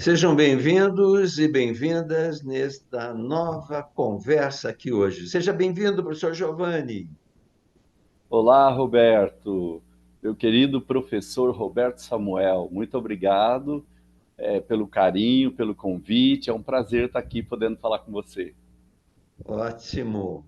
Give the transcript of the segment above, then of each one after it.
Sejam bem-vindos e bem-vindas nesta nova conversa aqui hoje. Seja bem-vindo, professor Giovanni. Olá, Roberto, meu querido professor Roberto Samuel, muito obrigado, pelo carinho, pelo convite. É um prazer estar aqui podendo falar com você. Ótimo.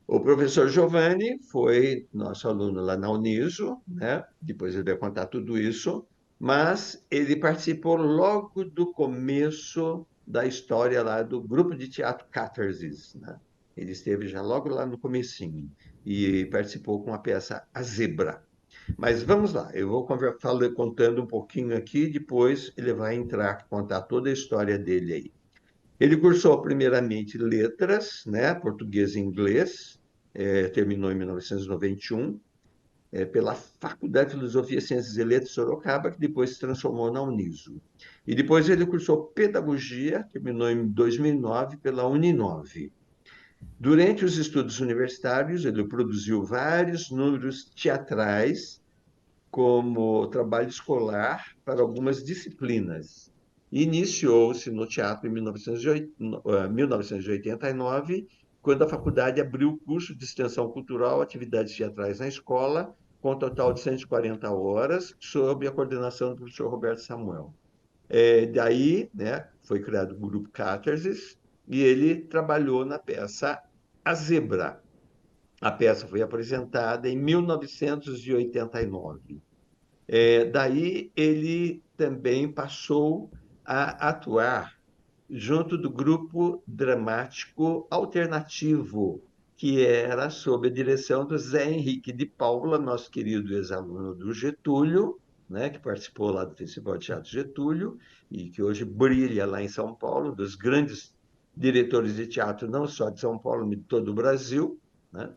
O professor Giovanni foi nosso aluno lá na Uniso, né? Depois ele vai contar tudo isso, mas ele participou logo do começo da história lá do grupo de teatro Catarsis, né? Ele esteve já logo lá no comecinho e participou com a peça A Zebra. Mas vamos lá, eu vou contando um pouquinho aqui, depois ele vai entrar, contar toda a história dele aí. Ele cursou primeiramente letras, né, português e inglês, terminou em 1991, pela Faculdade de Filosofia, Ciências e Letras de Sorocaba, que depois se transformou na Uniso. E depois ele cursou pedagogia, terminou em 2009 pela Uninove. Durante os estudos universitários, ele produziu vários números teatrais como trabalho escolar para algumas disciplinas. Iniciou-se no teatro em 1989, quando a faculdade abriu o curso de extensão cultural, atividades teatrais na escola, com um total de 140 horas, sob a coordenação do professor Roberto Samuel. Daí, né, foi criado o grupo Catarsis e ele trabalhou na peça A Zebra. A peça foi apresentada em 1989. Daí ele também passou a atuar junto do grupo dramático alternativo, que era sob a direção do Zé Henrique de Paula, nosso querido ex-aluno do Getúlio, né, que participou lá do Festival de Teatro Getúlio e que hoje brilha lá em São Paulo, dos grandes diretores de teatro, não só de São Paulo, mas de todo o Brasil, né?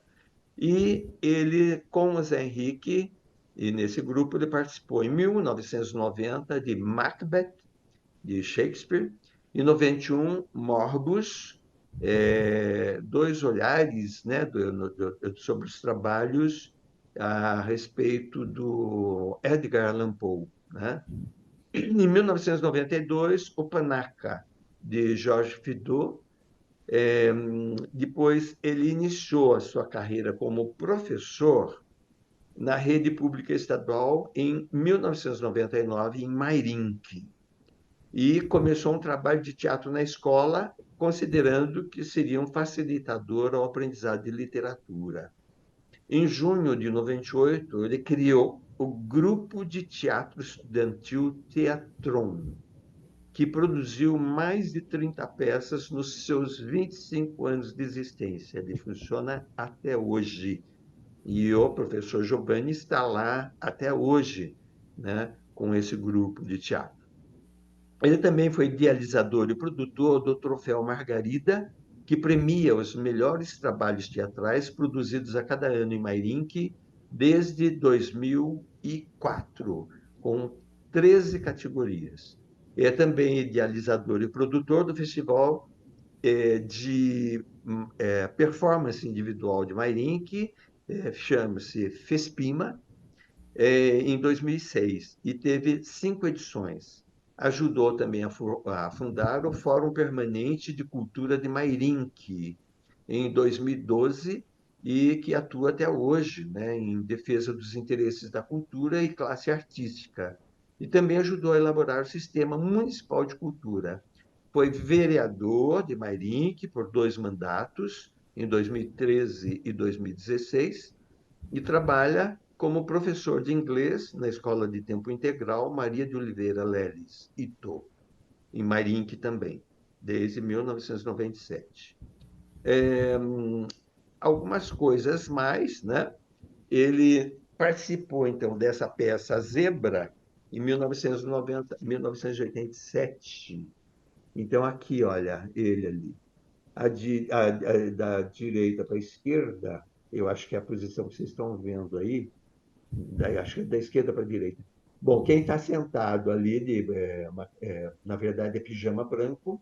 E ele, com o Zé Henrique, e nesse grupo ele participou em 1990 de Macbeth, de Shakespeare, e 91, Morbus, dois olhares, né, sobre os trabalhos a respeito do Edgar Allan Poe, né? Em 1992, o Panaca, de Georges Feydeau. Depois, ele iniciou a sua carreira como professor na rede pública estadual em 1999, em Mairinque, e começou um trabalho de teatro na escola, considerando que seria um facilitador ao aprendizado de literatura. Em junho de 98, ele criou o Grupo de Teatro Estudantil Teatron, que produziu mais de 30 peças nos seus 25 anos de existência. Ele funciona até hoje. E o professor Giovanni está lá até hoje, né, com esse grupo de teatro. Ele também foi idealizador e produtor do Troféu Margarida, que premia os melhores trabalhos teatrais produzidos a cada ano em Mairinque desde 2004, com 13 categorias. É também idealizador e produtor do Festival de Performance Individual de Mairinque, chama-se FESPIMA, em 2006 e teve 5 edições. Ajudou também a fundar o Fórum Permanente de Cultura de Mairinque, em 2012, e que atua até hoje, né, em defesa dos interesses da cultura e classe artística. E também ajudou a elaborar o Sistema Municipal de Cultura. Foi vereador de Mairinque por 2 mandatos, em 2013 e 2016, e trabalha como professor de inglês na Escola de Tempo Integral Maria de Oliveira Leles, Ito, em Marinque também, desde 1997. É, algumas coisas mais, né? Ele participou, então, dessa peça Zebra em 1990, 1987. Então, aqui, olha, ele ali. Da direita para a esquerda, eu acho que é a posição que vocês estão vendo aí, acho que é da esquerda para a direita. Bom, quem está sentado ali, na verdade, é pijama branco,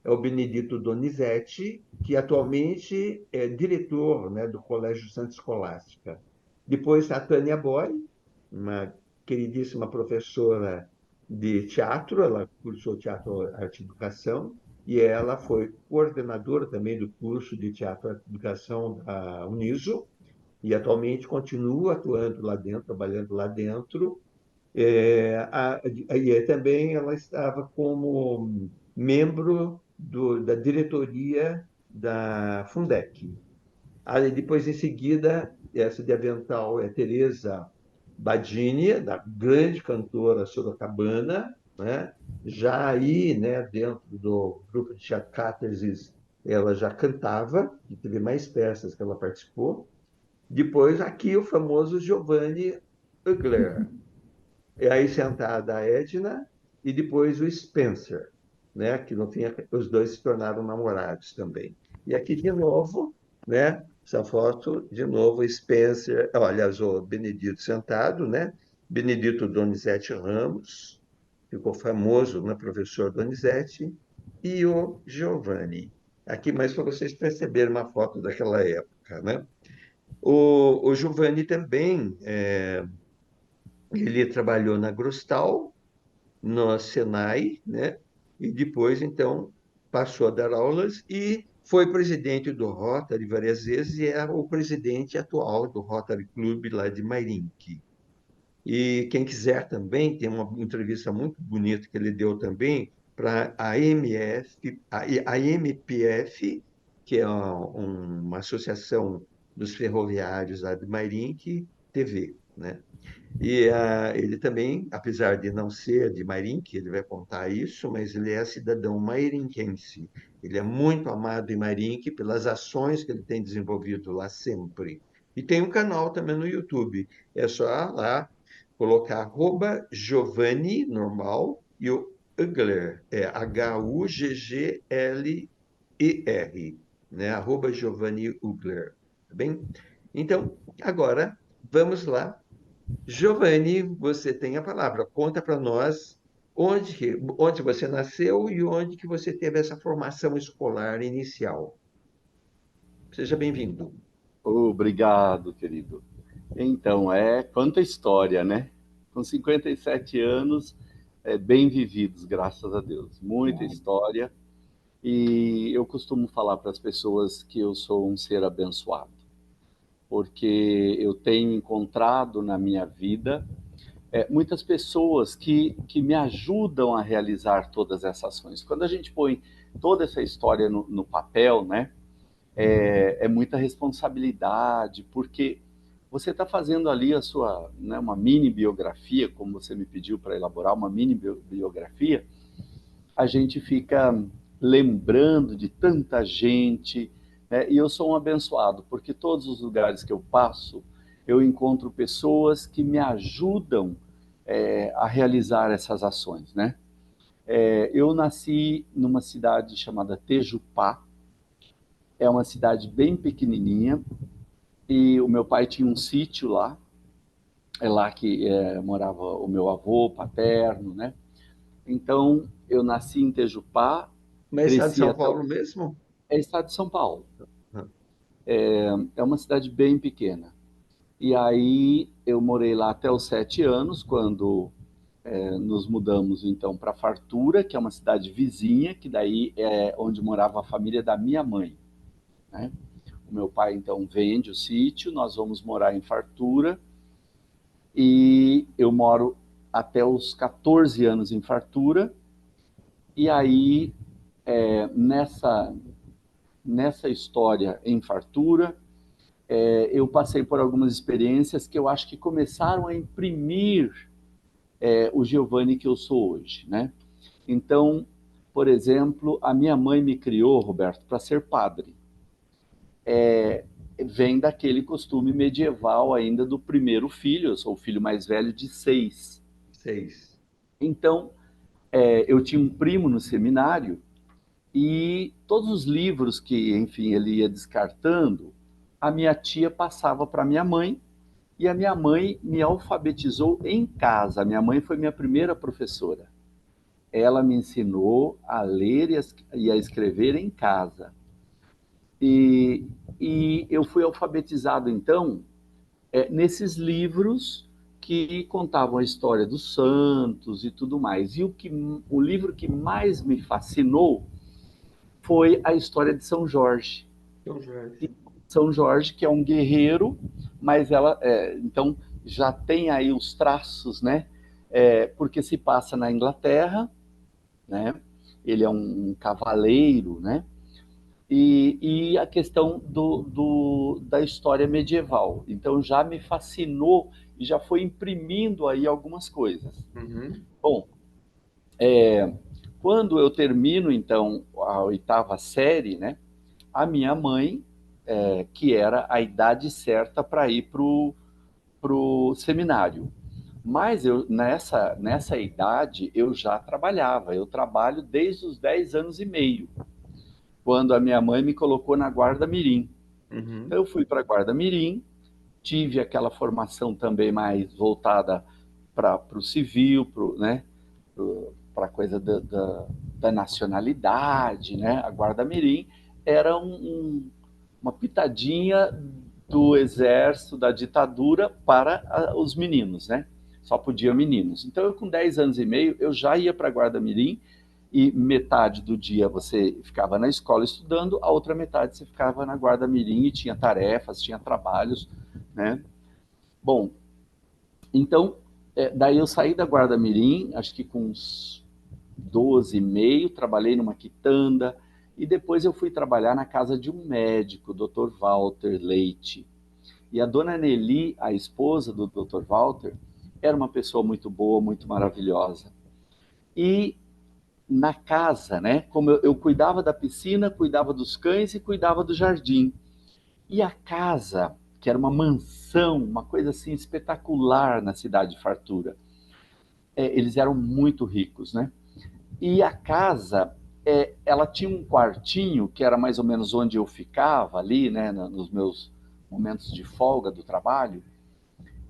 é o Benedito Donizete, que atualmente é diretor, né, do Colégio Santa Escolástica. Depois a Tânia Boy, uma queridíssima professora de teatro, ela cursou teatro, arte e educação, e ela foi coordenadora também do curso de teatro, arte e educação da Uniso, e atualmente continua atuando lá dentro, trabalhando lá dentro. E também ela estava como membro da diretoria da Fundec. Aí depois, em seguida, essa de avental é Teresa Badini, da grande cantora sorocabana, né? Já aí, né, dentro do grupo de teatro Catarsis, ela já cantava, e teve mais peças que ela participou. Depois, aqui, o famoso Giovanni Ugler. E aí sentada a Edna e depois o Spencer, né? Que no fim os dois se tornaram namorados também. E aqui de novo, né? Essa foto, de novo, o Spencer, olha, o Benedito sentado, né? Benedito Donizete Ramos, ficou famoso, né? Professor Donizete, e o Giovanni. Aqui mais para vocês perceberem uma foto daquela época, né? O Giovanni também, ele trabalhou na Grostal, no Senai, né? E depois, então, passou a dar aulas e foi presidente do Rotary várias vezes e é o presidente atual do Rotary Club lá de Mairinque. E quem quiser também, tem uma entrevista muito bonita que ele deu também para a MF, a MPF, que é uma associação dos ferroviários lá de Mairinque, TV, né? E ele também, apesar de não ser de Mairink, ele vai contar isso, mas ele é cidadão mairinquense. Ele é muito amado em Mairink pelas ações que ele tem desenvolvido lá sempre. E tem um canal também no YouTube. É só lá colocar Giovanni, normal, e o Ugler, é Huggler, né? Giovanni Ugler, tá bem? Então, agora, vamos lá. Giovanni, você tem a palavra. Conta para nós onde você nasceu e onde que você teve essa formação escolar inicial. Seja bem-vindo. Obrigado, querido. Então, quanta história, né? Com 57 anos, bem vividos, graças a Deus. Muita história. E eu costumo falar para as pessoas que eu sou um ser abençoado, porque eu tenho encontrado na minha vida muitas pessoas que me ajudam a realizar todas essas ações. Quando a gente põe toda essa história no papel, né, é muita responsabilidade, porque você está fazendo ali a sua, né, uma mini biografia, como você me pediu para elaborar uma mini biografia, a gente fica lembrando de tanta gente, né? E eu sou um abençoado, porque todos os lugares que eu passo, eu encontro pessoas que me ajudam a realizar essas ações, né? Eu nasci numa cidade chamada Tejupá, é uma cidade bem pequenininha, e o meu pai tinha um sítio lá, é lá que morava o meu avô paterno, né? Então, eu nasci em Tejupá, Mas estado de cresci São até Paulo mesmo? estado de São Paulo. Ah, É uma cidade bem pequena. E aí eu morei lá até os 7 anos, quando nos mudamos então para Fartura, que é uma cidade vizinha, que daí é onde morava a família da minha mãe, né? O meu pai então vende o sítio, nós vamos morar em Fartura e eu moro até os 14 anos em Fartura. E aí nessa história em Fartura, eu passei por algumas experiências que eu acho que começaram a imprimir o Giovanni que eu sou hoje, né? Então, por exemplo, a minha mãe me criou, Roberto, para ser padre. Vem daquele costume medieval ainda do primeiro filho, eu sou o filho mais velho de 6. 6. Então, eu tinha um primo no seminário e todos os livros que, enfim, ele ia descartando, a minha tia passava para minha mãe e a minha mãe me alfabetizou em casa. A minha mãe foi minha primeira professora. Ela me ensinou a ler e a escrever em casa. E eu fui alfabetizado, então, nesses livros que contavam a história dos santos e tudo mais. E o livro que mais me fascinou foi a história de São Jorge. São Jorge. São Jorge, que é um guerreiro, mas então já tem aí os traços, né? Porque se passa na Inglaterra, né? Ele é um cavaleiro, né? E a questão da história medieval. Então já me fascinou e já foi imprimindo aí algumas coisas. Uhum. Bom, quando eu termino então a oitava série, né? A minha mãe, que era a idade certa para ir pro seminário. Mas nessa idade eu já trabalhava. Eu trabalho desde os 10 anos e meio, quando a minha mãe me colocou na Guarda Mirim. Então Uhum. eu fui para a Guarda Mirim, tive aquela formação também mais voltada para o civil, né, para a coisa da nacionalidade, né? A Guarda Mirim era uma pitadinha do exército, da ditadura para os meninos, né? Só podiam meninos. Então eu com 10 anos e meio, eu já ia para a Guarda Mirim e metade do dia você ficava na escola estudando, a outra metade você ficava na Guarda Mirim e tinha tarefas, tinha trabalhos, né? Bom, então, daí eu saí da Guarda Mirim, acho que com uns 12 e meio, trabalhei numa quitanda, e depois eu fui trabalhar na casa de um médico, o Dr. Walter Leite. E a dona Nelly, a esposa do Dr. Walter, era uma pessoa muito boa, muito maravilhosa. E na casa, né, como eu cuidava da piscina, cuidava dos cães e cuidava do jardim. E a casa, que era uma mansão, uma coisa assim espetacular na cidade de Fartura, eles eram muito ricos, né? E a casa, ela tinha um quartinho que era mais ou menos onde eu ficava ali, né, nos meus momentos de folga do trabalho,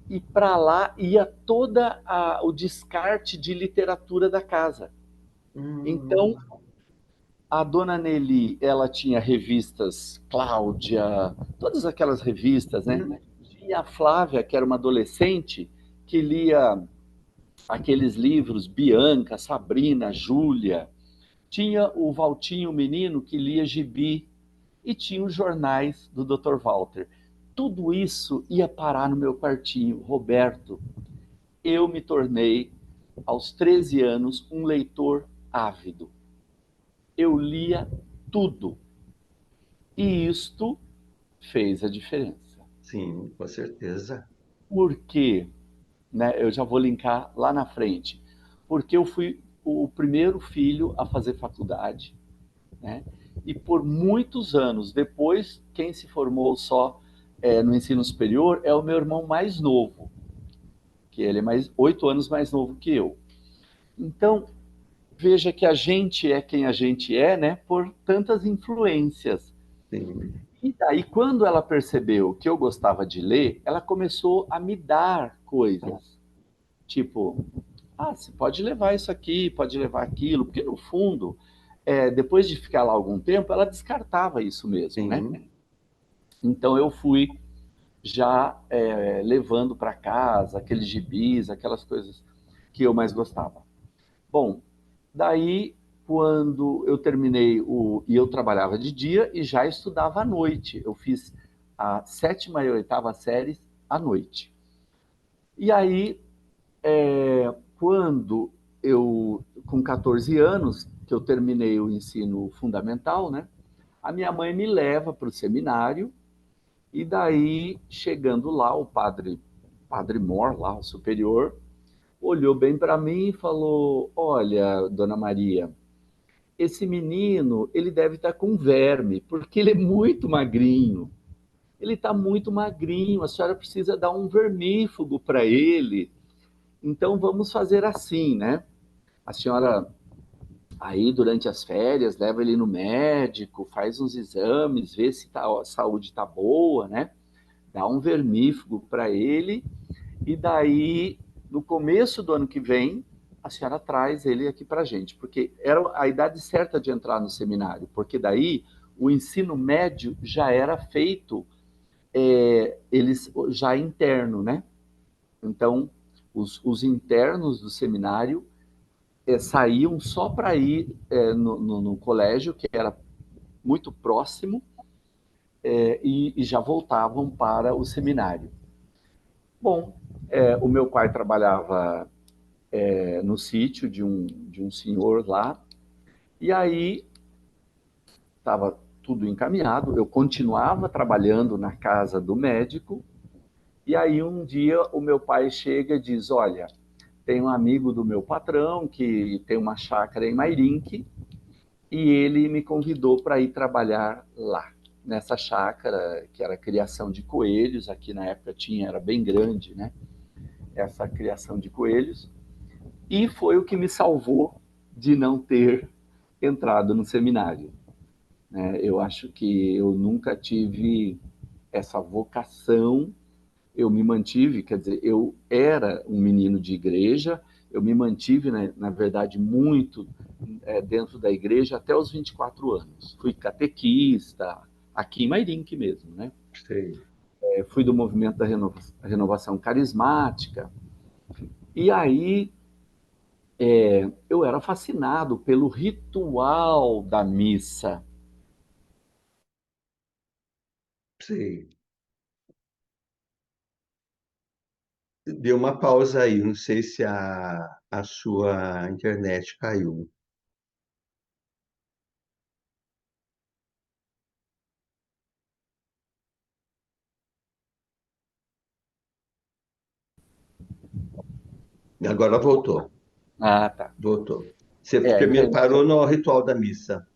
e para lá ia toda o descarte de literatura da casa. Então, Hum. a dona Nelly, ela tinha revistas Cláudia, todas aquelas revistas, né? Uhum. Tinha a Flávia, que era uma adolescente, que lia aqueles livros Bianca, Sabrina, Júlia. Tinha o Valtinho, o menino, que lia gibi. E tinha os jornais do Dr. Walter. Tudo isso ia parar no meu quartinho. Roberto, eu me tornei, aos 13 anos, um leitor ávido. Eu lia tudo. E isto fez a diferença. Sim, com certeza. Por quê? Né? Eu já vou linkar lá na frente. Porque eu fui o primeiro filho a fazer faculdade, né? E por muitos anos depois, quem se formou só no ensino superior é o meu irmão mais novo, que ele é mais 8 anos mais novo que eu. Então, veja que a gente é quem a gente é, né? Por tantas influências. Sim. E daí, quando ela percebeu que eu gostava de ler, ela começou a me dar coisas. Tipo, você pode levar isso aqui, pode levar aquilo, porque no fundo, depois de ficar lá algum tempo, ela descartava isso mesmo, né? Sim. Então eu fui já levando para casa aqueles gibis, aquelas coisas que eu mais gostava. Bom, daí quando eu terminei e eu trabalhava de dia e já estudava à noite. Eu fiz a sétima e a oitava séries à noite. E aí, quando com 14 anos, que eu terminei o ensino fundamental, né? A minha mãe me leva para o seminário e daí, chegando lá, padre Mor, lá, o superior, olhou bem para mim e falou: Olha, dona Maria, esse menino, ele deve estar com verme, porque ele é muito magrinho. Ele está muito magrinho, a senhora precisa dar um vermífugo para ele. Então vamos fazer assim, né? A senhora aí durante as férias leva ele no médico, faz uns exames, vê se a saúde está boa, né? Dá um vermífugo para ele e daí no começo do ano que vem a senhora traz ele aqui para a gente, porque era a idade certa de entrar no seminário, porque daí o ensino médio já era feito, eles já interno, né? Então Os internos do seminário saíam só para ir no colégio, que era muito próximo, e já voltavam para o seminário. Bom, o meu pai trabalhava no sítio de um senhor lá, e aí estava tudo encaminhado, eu continuava trabalhando na casa do médico, e aí um dia o meu pai chega e diz, olha, tem um amigo do meu patrão que tem uma chácara em Mairinque, e ele me convidou para ir trabalhar lá, nessa chácara, que era criação de coelhos, aqui na época tinha, era bem grande, né? Essa criação de coelhos, e foi o que me salvou de não ter entrado no seminário. Eu acho que eu nunca tive essa vocação, eu me mantive, quer dizer, eu era um menino de igreja, eu me mantive, né, na verdade, muito dentro da igreja até os 24 anos. Fui catequista, aqui em Mairinque mesmo, né? Sei. Fui do movimento da renovação carismática, e aí eu era fascinado pelo ritual da missa. Sei. Deu uma pausa aí, não sei se a sua internet caiu. Agora voltou, Ah, tá. voltou. Você Então, parou no ritual da missa.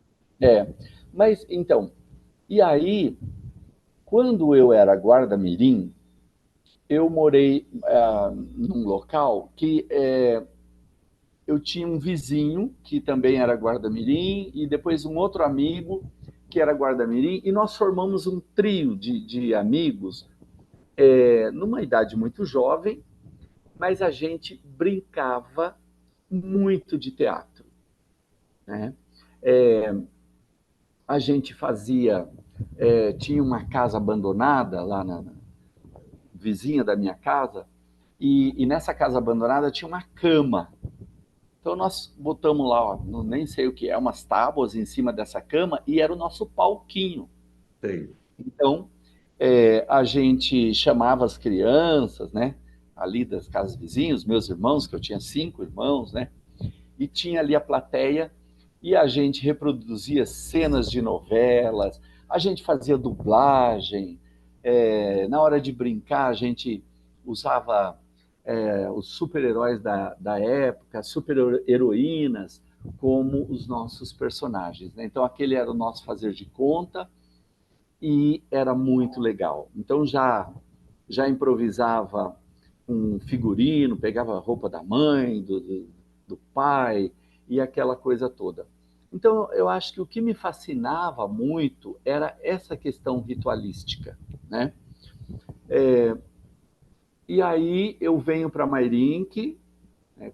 mas então, e aí, quando eu era guarda-mirim, eu morei num local que eu tinha um vizinho que também era guarda-mirim e depois um outro amigo que era guarda-mirim e nós formamos um trio de amigos numa idade muito jovem, mas a gente brincava muito de teatro, né? A gente tinha uma casa abandonada lá na vizinha da minha casa e nessa casa abandonada tinha uma cama. Então nós botamos lá, ó, nem sei o que é, umas tábuas em cima dessa cama e era o nosso palquinho. Sei. Então a gente chamava as crianças, né, ali das casas vizinhas, meus irmãos, que eu tinha 5 irmãos, né, e tinha ali a plateia e a gente reproduzia cenas de novelas, a gente fazia dublagem, na hora de brincar a gente usava os super-heróis da época, super-heroínas, como os nossos personagens. Né? Então aquele era o nosso fazer de conta e era muito legal. Então já improvisava um figurino, pegava a roupa da mãe, do pai e aquela coisa toda. Então eu acho que o que me fascinava muito era essa questão ritualística, né? E aí eu venho para Mairinque, né,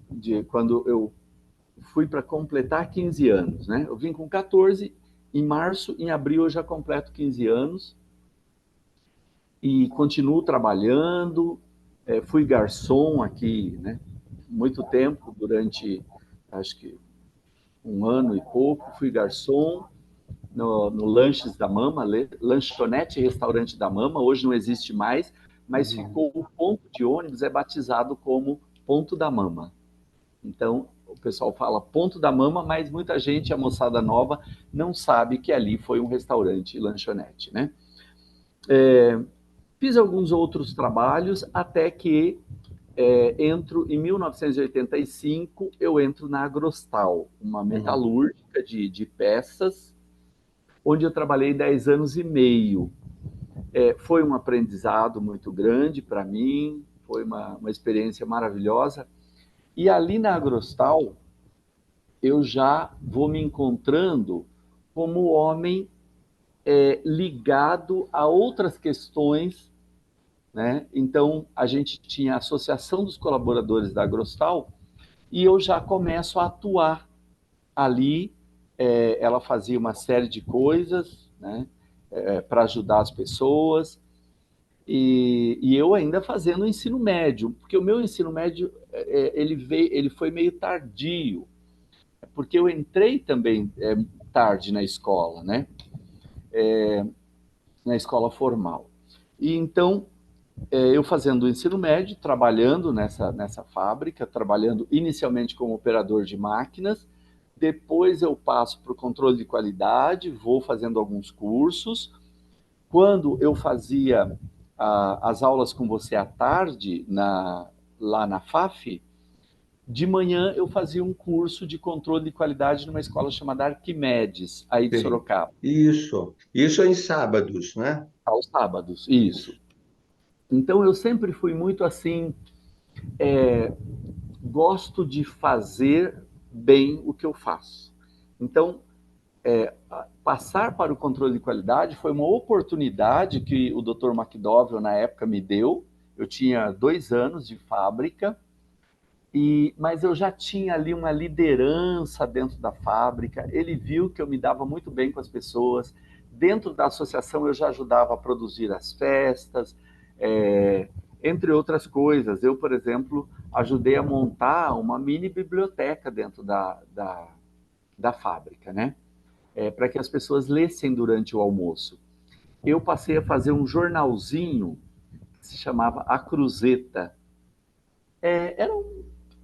quando eu fui para completar 15 anos, né? Eu vim com 14, em março, em abril eu já completo 15 anos, e continuo trabalhando. Fui garçom aqui, né? Muito tempo, durante acho que um ano e pouco, fui garçom no Lanches da Mama, lanchonete e restaurante da Mama, hoje não existe mais, mas ficou o ponto de ônibus, é batizado como Ponto da Mama. Então, o pessoal fala Ponto da Mama, mas muita gente, a moçada nova, não sabe que ali foi um restaurante e lanchonete, né? Fiz alguns outros trabalhos até que entro em 1985, eu entro na Agrostal, uma Uhum. metalúrgica de peças, onde eu trabalhei 10 anos e meio. Foi um aprendizado muito grande para mim, foi uma experiência maravilhosa. E ali na Agrostal, eu já vou me encontrando como homem ligado a outras questões, né? Então, a gente tinha a Associação dos Colaboradores da Agrostal e eu já começo a atuar ali. Ela fazia uma série de coisas, né, para ajudar as pessoas. E eu ainda fazendo o ensino médio, porque o meu ensino médio ele foi meio tardio, porque eu entrei também tarde na escola, né? Na escola formal. E então eu fazendo o ensino médio, trabalhando nessa fábrica, trabalhando inicialmente como operador de máquinas, depois eu passo para o controle de qualidade, vou fazendo alguns cursos. Quando eu fazia as aulas com você à tarde, lá na FAF, de manhã eu fazia um curso de controle de qualidade numa escola chamada Arquimedes, aí de Sei. Sorocaba, Isso é em sábados, né? aos sábados, isso. Isso. Então eu sempre fui muito assim, gosto de fazer bem o que eu faço. Então, passar para o controle de qualidade foi uma oportunidade que o Dr. McDowell, na época, me deu. Eu tinha 2 anos de fábrica, mas eu já tinha ali uma liderança dentro da fábrica. Ele viu que eu me dava muito bem com as pessoas. Dentro da associação, eu já ajudava a produzir as festas, é, entre outras coisas. Eu, por exemplo, ajudei a montar uma mini biblioteca dentro da fábrica, né? Para que as pessoas lessem durante o almoço. Eu passei a fazer um jornalzinho que se chamava A Cruzeta.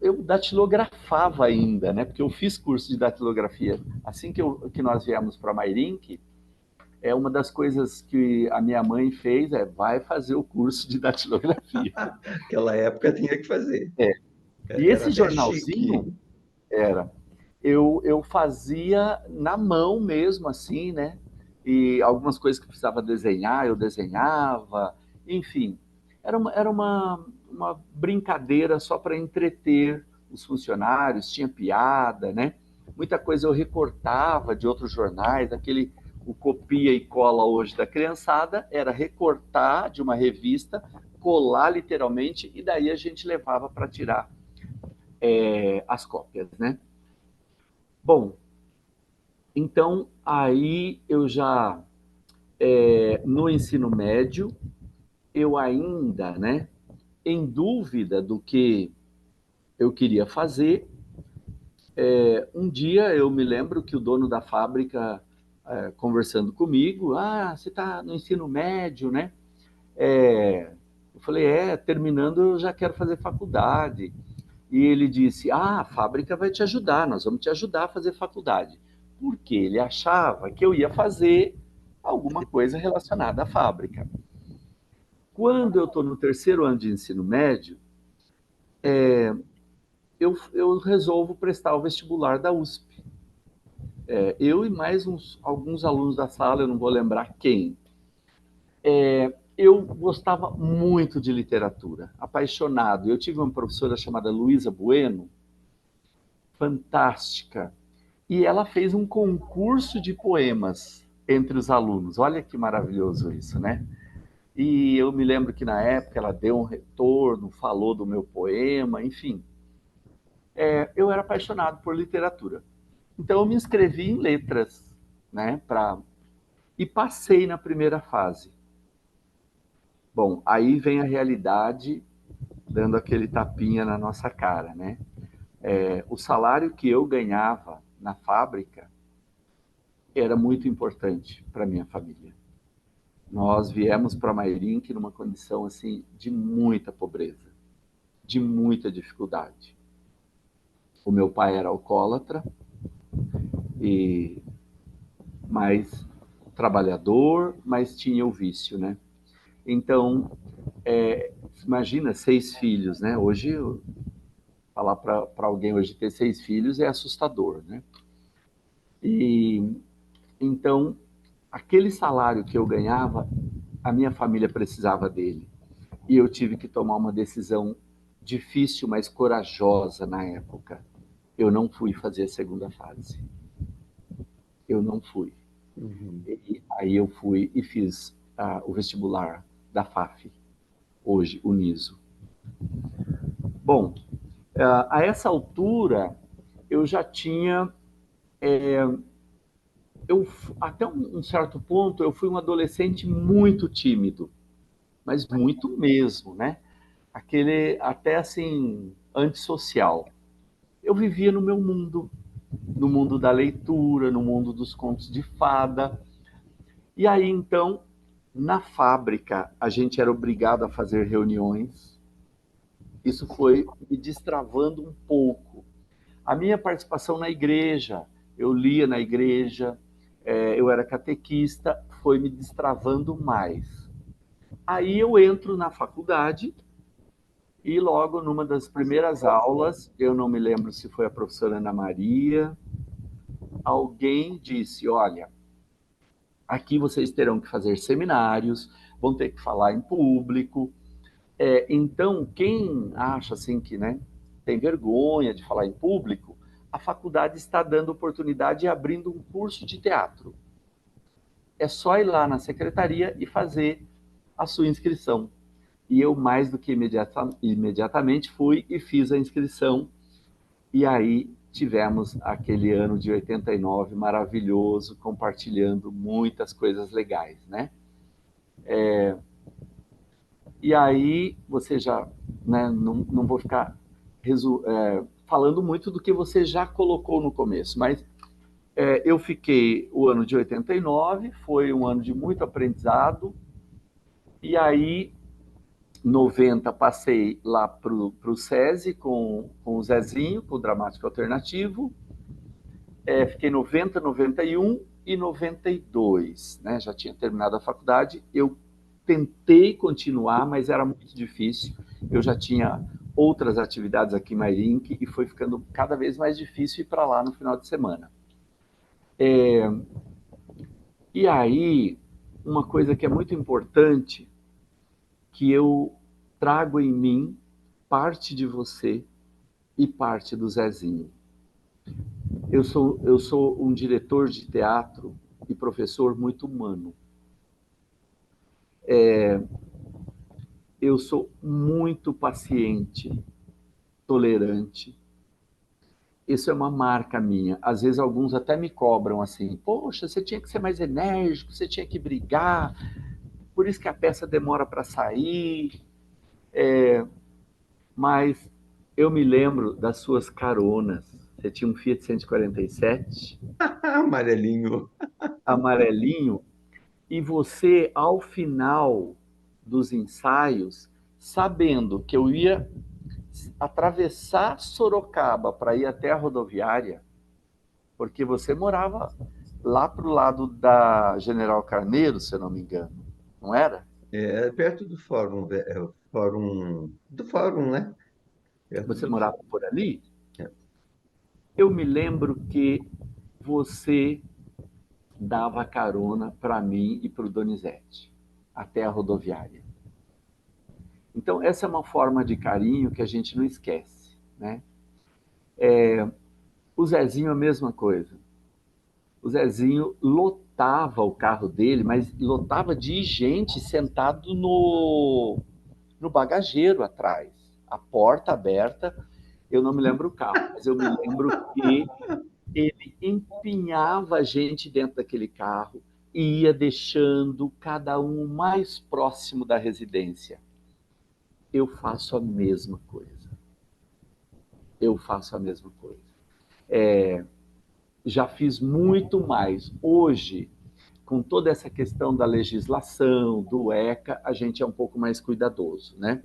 Eu datilografava ainda, né? Porque eu fiz curso de datilografia. Assim que nós viemos para Mairink, uma das coisas que a minha mãe fez vai fazer o curso de datilografia. Aquela época tinha que fazer. É. E Era esse até chique. jornalzinho era, eu fazia na mão mesmo, assim, né? E algumas coisas que precisava desenhar, eu desenhava, enfim. Era uma brincadeira só para entreter os funcionários, tinha piada, né? Muita coisa eu recortava de outros jornais, o copia e cola hoje da criançada, era recortar de uma revista, colar literalmente, e daí a gente levava para tirar as cópias, né? Bom, então aí eu já no ensino médio eu ainda, né, em dúvida do que eu queria fazer. Um dia eu me lembro que o dono da fábrica conversando comigo, você está no ensino médio, né? Eu falei, terminando eu já quero fazer faculdade. E ele disse, a fábrica vai te ajudar, nós vamos te ajudar a fazer faculdade. Porque ele achava que eu ia fazer alguma coisa relacionada à fábrica. Quando eu estou no terceiro ano de ensino médio, eu resolvo prestar o vestibular da USP. Eu e mais alguns alunos da sala, eu não vou lembrar quem. Eu gostava muito de literatura, apaixonado. Eu tive uma professora chamada Luísa Bueno, fantástica, e ela fez um concurso de poemas entre os alunos. Olha que maravilhoso isso, né? E eu me lembro que na época ela deu um retorno, falou do meu poema, enfim. Eu era apaixonado por literatura. Então eu me inscrevi em letras, né? E passei na primeira fase. Bom, aí vem a realidade dando aquele tapinha na nossa cara, né? O salário que eu ganhava na fábrica era muito importante para minha família. Nós viemos para Mairink numa condição assim de muita pobreza, de muita dificuldade. O meu pai era alcoólatra e mais trabalhador, mas tinha o vício, né? Então, imagina 6 filhos, né? Hoje falar para alguém hoje ter 6 filhos é assustador, né? E então aquele salário que eu ganhava, a minha família precisava dele. E eu tive que tomar uma decisão difícil, mas corajosa na época. Eu não fui fazer a segunda fase. Eu não fui. Uhum. E aí eu fui e fiz o vestibular da FAF, hoje, o NISO. Bom, a essa altura eu já tinha, até um certo ponto, eu fui um adolescente muito tímido. mas muito mesmo, né? Aquele até assim antissocial. Eu vivia no mundo da leitura, no mundo dos contos de fada. E aí então, na fábrica, a gente era obrigado a fazer reuniões. Isso foi me destravando um pouco. A minha participação na igreja, eu lia na igreja, eu era catequista, foi me destravando mais. Aí eu entro na faculdade e logo numa das primeiras aulas, eu não me lembro se foi a professora Ana Maria, alguém disse: olha, aqui vocês terão que fazer seminários, vão ter que falar em público. Então, quem acha assim que, né, tem vergonha de falar em público, a faculdade está dando oportunidade e abrindo um curso de teatro. É só ir lá na secretaria e fazer a sua inscrição. E eu, mais do que imediatamente, fui e fiz a inscrição. E aí tivemos aquele ano de 89 maravilhoso, compartilhando muitas coisas legais, né? E aí você já, né, não vou ficar falando muito do que você já colocou no começo, mas eu fiquei o ano de 89, foi um ano de muito aprendizado, e aí 90 passei lá para o SESI com o Zezinho, com o Dramático Alternativo, fiquei 90, 91 e 92, né? Já tinha terminado a faculdade. Eu tentei continuar, mas era muito difícil. Eu já tinha outras atividades aqui em Mairink e foi ficando cada vez mais difícil ir para lá no final de semana. E aí, uma coisa que é muito importante, que eu trago em mim parte de você e parte do Zezinho. Eu sou um diretor de teatro e professor muito humano. Eu sou muito paciente, tolerante. Isso é uma marca minha. Às vezes alguns até me cobram assim: poxa, você tinha que ser mais enérgico, você tinha que brigar, por isso que a peça demora para sair. Mas eu me lembro das suas caronas. Você tinha um Fiat 147, Amarelinho. amarelinho, e você, ao final dos ensaios, sabendo que eu ia atravessar Sorocaba para ir até a rodoviária, porque você morava lá para o lado da General Carneiro, se eu não me engano, não era? Perto do fórum, do fórum, né? Perto Você do morava fórum. por ali? É. Eu me lembro que você dava carona para mim e para o Donizete até a rodoviária. Então, essa é uma forma de carinho que a gente não esquece, né? O Zezinho, a mesma coisa. O Zezinho lotava o carro dele, mas lotava de gente sentado no bagageiro atrás, a porta aberta. Eu não me lembro o carro, mas eu me lembro que ele empinhava a gente dentro daquele carro e ia deixando cada um mais próximo da residência. Eu faço a mesma coisa. Eu faço a mesma coisa. Já fiz muito mais. Hoje, com toda essa questão da legislação, do ECA, a gente é um pouco mais cuidadoso, né?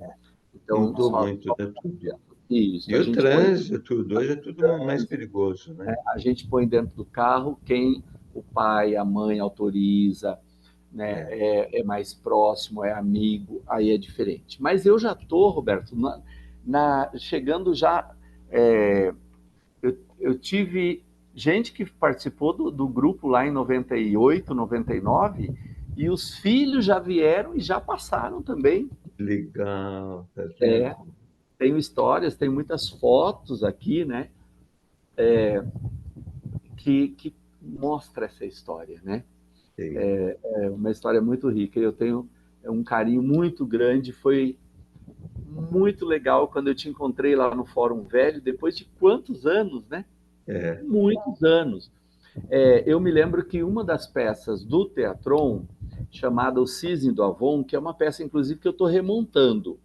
Então, Mudou muito, né, tudo. isso, E a o gente põe, trânsito, tudo. Hoje é tudo mais perigoso, né? a gente põe dentro do carro quem o pai, a mãe autoriza, né? É. É mais próximo, é amigo, aí é diferente. Mas eu já estou, Roberto, chegando já. Eu tive gente que participou do grupo lá em 98, 99, e os filhos já vieram e já passaram também. Legal, tá É, vendo? tenho histórias, tem muitas fotos aqui, né, que mostra essa história, né? Sei. É uma história muito rica. Eu tenho um carinho muito grande. Foi muito legal quando eu te encontrei lá no Fórum Velho, depois de quantos anos, né? É. Muitos anos. Eu me lembro que uma das peças do Teatron chamada O Cisne do Avon, que é uma peça, inclusive, que eu estou remontando,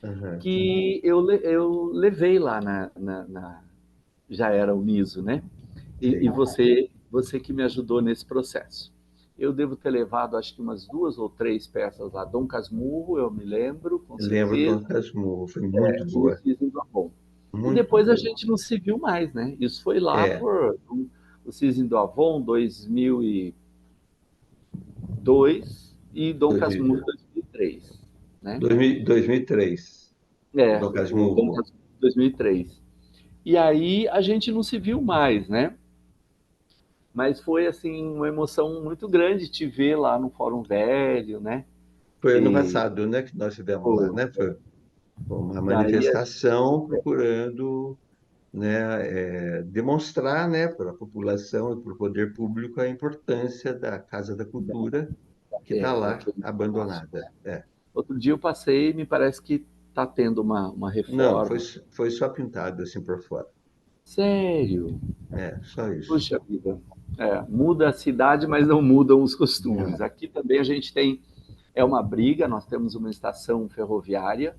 Aham. que eu levei lá já era o Niso, né? E Sei. você que me ajudou nesse processo. Eu devo ter levado, acho que umas 2 ou 3 peças lá. Dom Casmurro, eu me lembro, com Eu lembro do certeza, Dom Casmurro, foi muito e o boa, Cisne do Avon. E muito depois a boa. gente não se viu mais, né? Isso foi lá É, por o Cisne do Avon, 2002, e Dom Casmurro, 2003, né? 2003, o É, Dom o Dom Casmurro. Casmurro, 2003. E aí a gente não se viu mais, né? Mas foi assim uma emoção muito grande te ver lá no Fórum Velho, né? Foi ano E, passado, né, que nós estivemos lá, pô, né? Foi uma e aí manifestação procurando, né, demonstrar, né, para a população e para o poder público a importância da Casa da Cultura que está lá daquele espaço. abandonada. É. Outro dia eu passei e me parece que está tendo uma Não, reforma. foi só pintado assim por fora. Sério? É, só isso. Puxa vida. É, muda a cidade, mas não mudam os costumes. Não, Aqui também a gente tem, é uma briga, nós temos uma estação ferroviária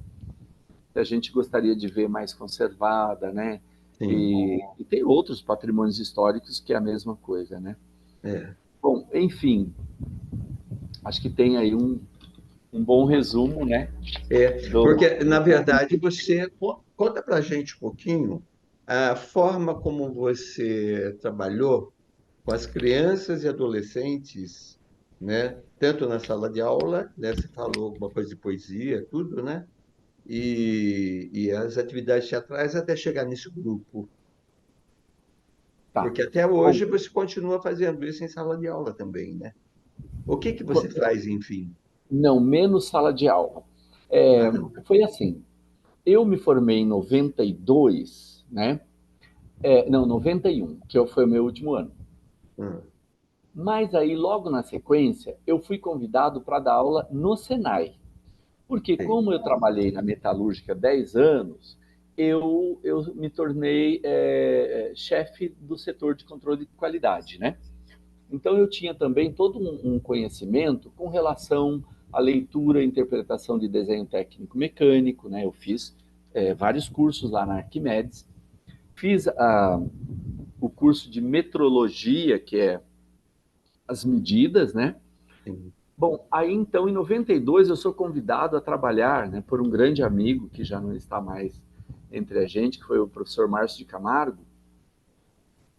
que a gente gostaria de ver mais conservada, né? sim, E tem outros patrimônios históricos que é a mesma coisa, né? é. Bom, enfim, acho que tem aí um bom resumo, né? É, Do... porque, na verdade, você conta para a gente um pouquinho a forma como você trabalhou com as crianças e adolescentes, né? Tanto na sala de aula, né? Você falou alguma coisa de poesia, tudo, né? E as atividades teatrais até chegar nesse grupo. Tá. Porque até Bom, hoje você continua fazendo isso em sala de aula também, né? O que que você faz, enfim? não, menos sala de aula. Ah, É, não. foi assim, eu me formei em 92, né? Não, 91, foi o meu último ano. Ah, Mas aí, logo na sequência, eu fui convidado para dar aula no Senai. Porque, sei. como eu trabalhei na metalúrgica 10 anos, eu me tornei chefe do setor de controle de qualidade, né? Então, eu tinha também todo um conhecimento com relação à leitura e interpretação de desenho técnico mecânico, né? Eu fiz vários cursos lá na Arquimedes, fiz o curso de metrologia, que é as medidas, né? Sim. Bom, aí então em 92 eu sou convidado a trabalhar, né, por um grande amigo que já não está mais entre a gente, que foi o professor Márcio de Camargo,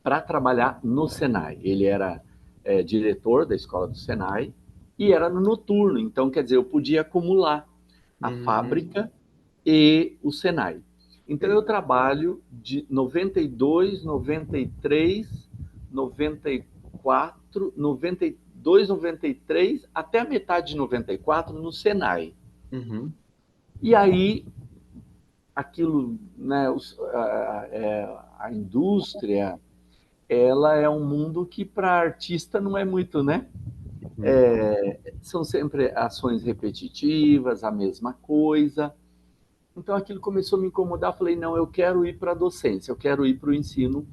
para trabalhar no Senai. Ele era diretor da escola do Senai e era no noturno, então quer dizer, eu podia acumular a Uhum. fábrica e o Senai. Então eu Sei. trabalho de 92, 93, 94, 92, 93 até a metade de 94 no Senai. Uhum. E aí aquilo, né, a indústria, ela é um mundo que para artista não é muito, né? Uhum. São sempre ações repetitivas, a mesma coisa. Então aquilo começou a me incomodar. Falei, não, eu quero ir para a docência, eu quero ir para o ensino.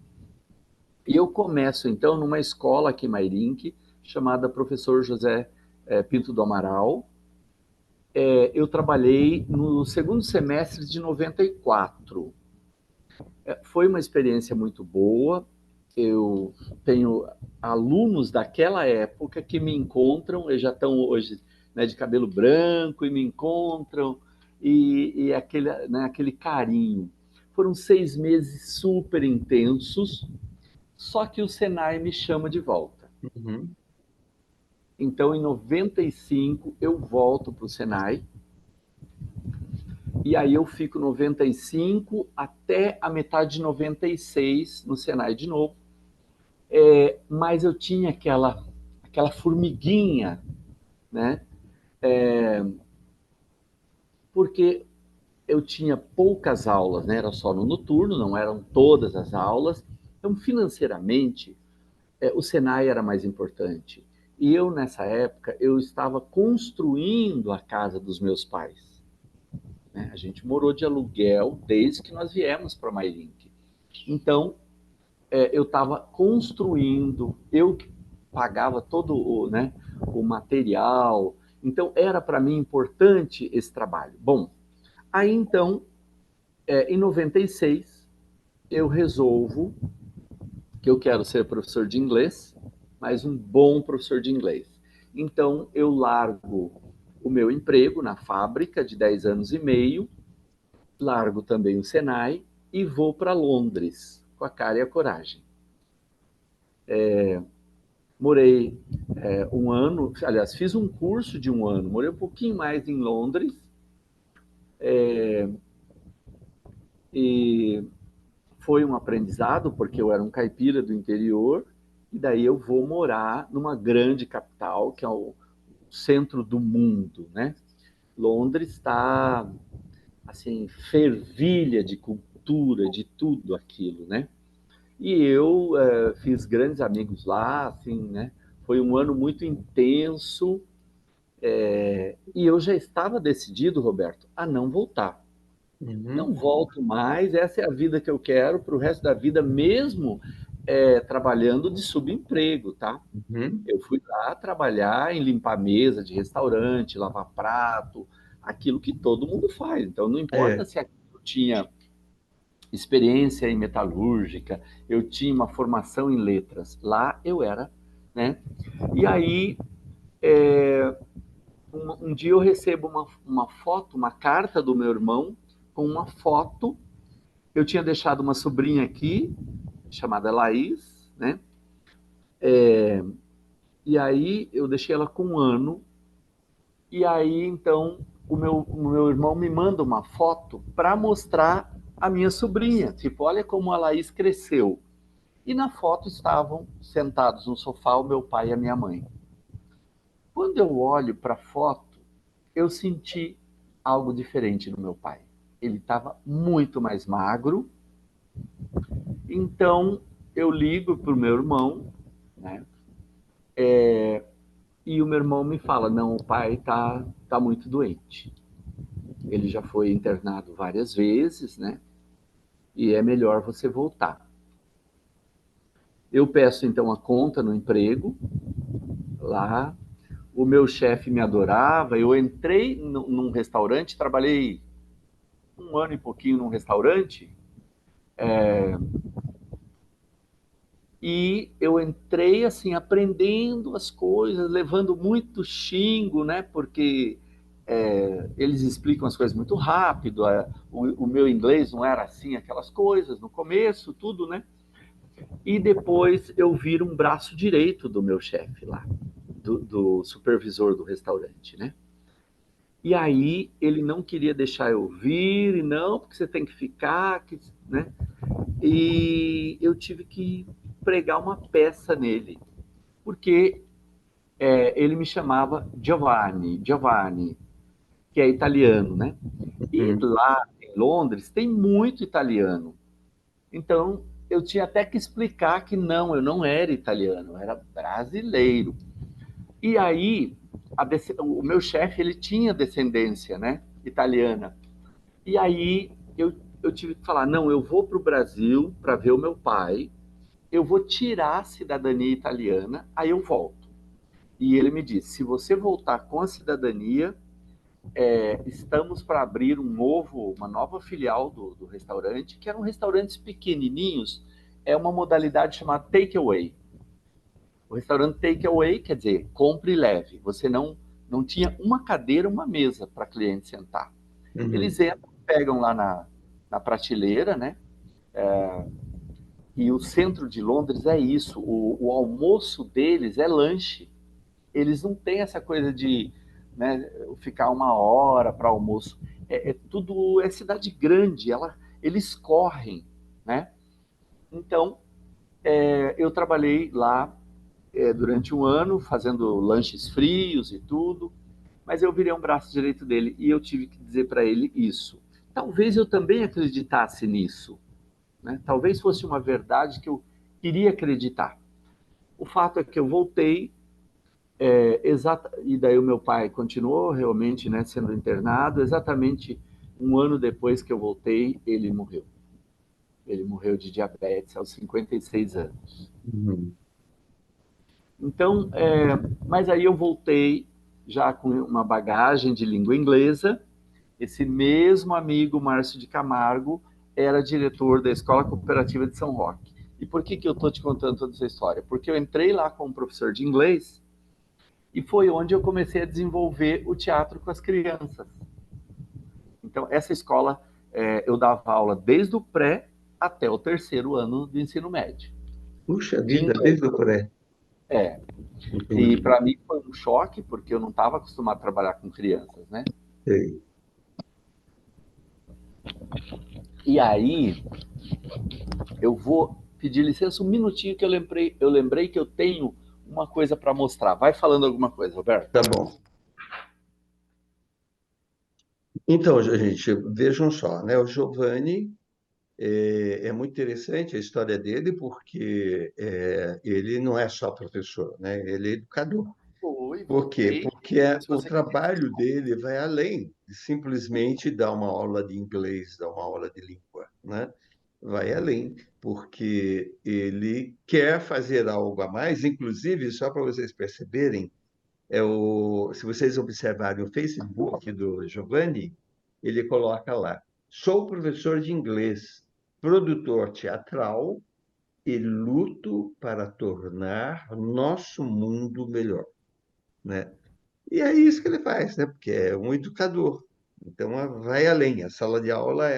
E eu começo então numa escola aqui em Mairink, chamada Professor José Pinto do Amaral. Eu trabalhei no segundo semestre de 94. Foi uma experiência muito boa. Eu tenho alunos daquela época que me encontram, eles já estão hoje, né, de cabelo branco e me encontram, e aquele carinho. Foram 6 meses super intensos, só que o Senai me chama de volta. Uhum. Então, em 95, eu volto para o Senai, e aí eu fico 95 até a metade de 96 no Senai de novo. Mas eu tinha aquela formiguinha, né? Porque eu tinha poucas aulas, né? Era só no noturno, não eram todas as aulas. Então, financeiramente, o Senai era mais importante. E eu, nessa época, eu estava construindo a casa dos meus pais. Né? A gente morou de aluguel desde que nós viemos para Mairink. Então, eu estava construindo, eu que pagava todo o, né, o material. Então, era para mim importante esse trabalho. Bom, aí então, em 96, eu resolvo que eu quero ser professor de inglês, mas um bom professor de inglês. Então, eu largo o meu emprego na fábrica de 10 anos e meio, largo também o Senai e vou para Londres com a cara e a coragem. Morei um ano, aliás, fiz um curso de um ano, morei um pouquinho mais em Londres e foi um aprendizado, porque eu era um caipira do interior, e daí eu vou morar numa grande capital, que é o centro do mundo, né? Londres está, assim, fervilha de cultura, de tudo aquilo, né? E eu fiz grandes amigos lá, assim, né? Foi um ano muito intenso, e eu já estava decidido, Roberto, a não voltar. Não Uhum. volto mais, essa é a vida que eu quero para o resto da vida, mesmo trabalhando de subemprego, tá? Uhum. Eu fui lá trabalhar em limpar mesa de restaurante, lavar prato, aquilo que todo mundo faz. Então, não importa É. se eu tinha experiência em metalúrgica, eu tinha uma formação em letras. Lá eu era, né? E aí, um dia eu recebo uma foto, uma carta do meu irmão com uma foto. Eu tinha deixado uma sobrinha aqui, chamada Laís, né? E aí eu deixei ela com um ano. E aí, então, o meu irmão me manda uma foto para mostrar a minha sobrinha. Tipo, olha como a Laís cresceu. E na foto estavam sentados no sofá o meu pai e a minha mãe. Quando eu olho para a foto, eu senti algo diferente no meu pai. Ele estava muito mais magro. Então, eu ligo para o meu irmão, né? E o meu irmão me fala: não, o pai tá muito doente. Ele já foi internado várias vezes, né? E é melhor você voltar. Eu peço então a conta no emprego lá. O meu chefe me adorava. Eu entrei num restaurante, trabalhei um ano e pouquinho num restaurante, e eu entrei assim aprendendo as coisas, levando muito xingo, né? Porque eles explicam as coisas muito rápido. O meu inglês não era assim, aquelas coisas no começo, tudo, né? E depois eu viro um braço direito do meu chefe lá, do supervisor do restaurante, né? E aí ele não queria deixar eu vir, e não, porque você tem que ficar, né? E eu tive que pregar uma peça nele, porque ele me chamava Giovanni, Giovanni, que é italiano, né? E Uhum. lá em Londres tem muito italiano. Então eu tinha até que explicar que não, eu não era italiano, eu era brasileiro. E aí o meu chefe ele tinha descendência, né, italiana. E aí eu tive que falar, não, eu vou para o Brasil para ver o meu pai, eu vou tirar a cidadania italiana, aí eu volto. E ele me disse, se você voltar com a cidadania, estamos para abrir uma nova filial do restaurante, que eram restaurantes pequenininhos, é uma modalidade chamada takeaway. O restaurante takeaway quer dizer, compre e leve. Você não tinha uma cadeira, uma mesa para cliente sentar. Eles Uhum. entram, pegam lá na prateleira, né? E o centro de Londres é isso. O almoço deles é lanche. Eles não têm essa coisa de, né, ficar uma hora para almoço. Tudo é cidade grande. Eles correm, né? Então eu trabalhei lá durante um ano fazendo lanches frios e tudo. Mas eu virei um braço direito dele e eu tive que dizer para ele isso. Talvez eu também acreditasse nisso, né? Talvez fosse uma verdade que eu queria acreditar. O fato é que eu voltei, e daí o meu pai continuou realmente, né, sendo internado. Exatamente um ano depois que eu voltei, ele morreu. Ele morreu de diabetes aos 56 anos. Uhum. Então, mas aí eu voltei já com uma bagagem de língua inglesa. Esse mesmo amigo, Márcio de Camargo, era diretor da Escola Cooperativa de São Roque. E por que eu estou te contando toda essa história? Porque eu entrei lá como professor de inglês e foi onde eu comecei a desenvolver o teatro com as crianças. Então, essa escola, eu dava aula desde o pré até o terceiro ano do ensino médio, Puxa de vida, inglês. desde o pré. É, e Entendi. para mim foi um choque, porque eu não estava acostumado a trabalhar com crianças, né? Sei. E aí, eu vou pedir licença um minutinho que eu lembrei que eu tenho uma coisa para mostrar. Vai falando alguma coisa, Roberto. Tá bom. Então, gente, vejam só, né? O Giovanni é muito interessante a história dele, porque ele não é só professor, né? Ele é educador. Oi, Por quê? voltei. Porque Se o você quiser. trabalho dele vai além de simplesmente dar uma aula de inglês, dar uma aula de língua, né? Vai além, porque ele quer fazer algo a mais, inclusive, só para vocês perceberem, se vocês observarem o Facebook do Giovanni, ele coloca lá: sou professor de inglês, produtor teatral e luto para tornar nosso mundo melhor, né? E é isso que ele faz, né? Porque é um educador. Então, vai além. A sala de aula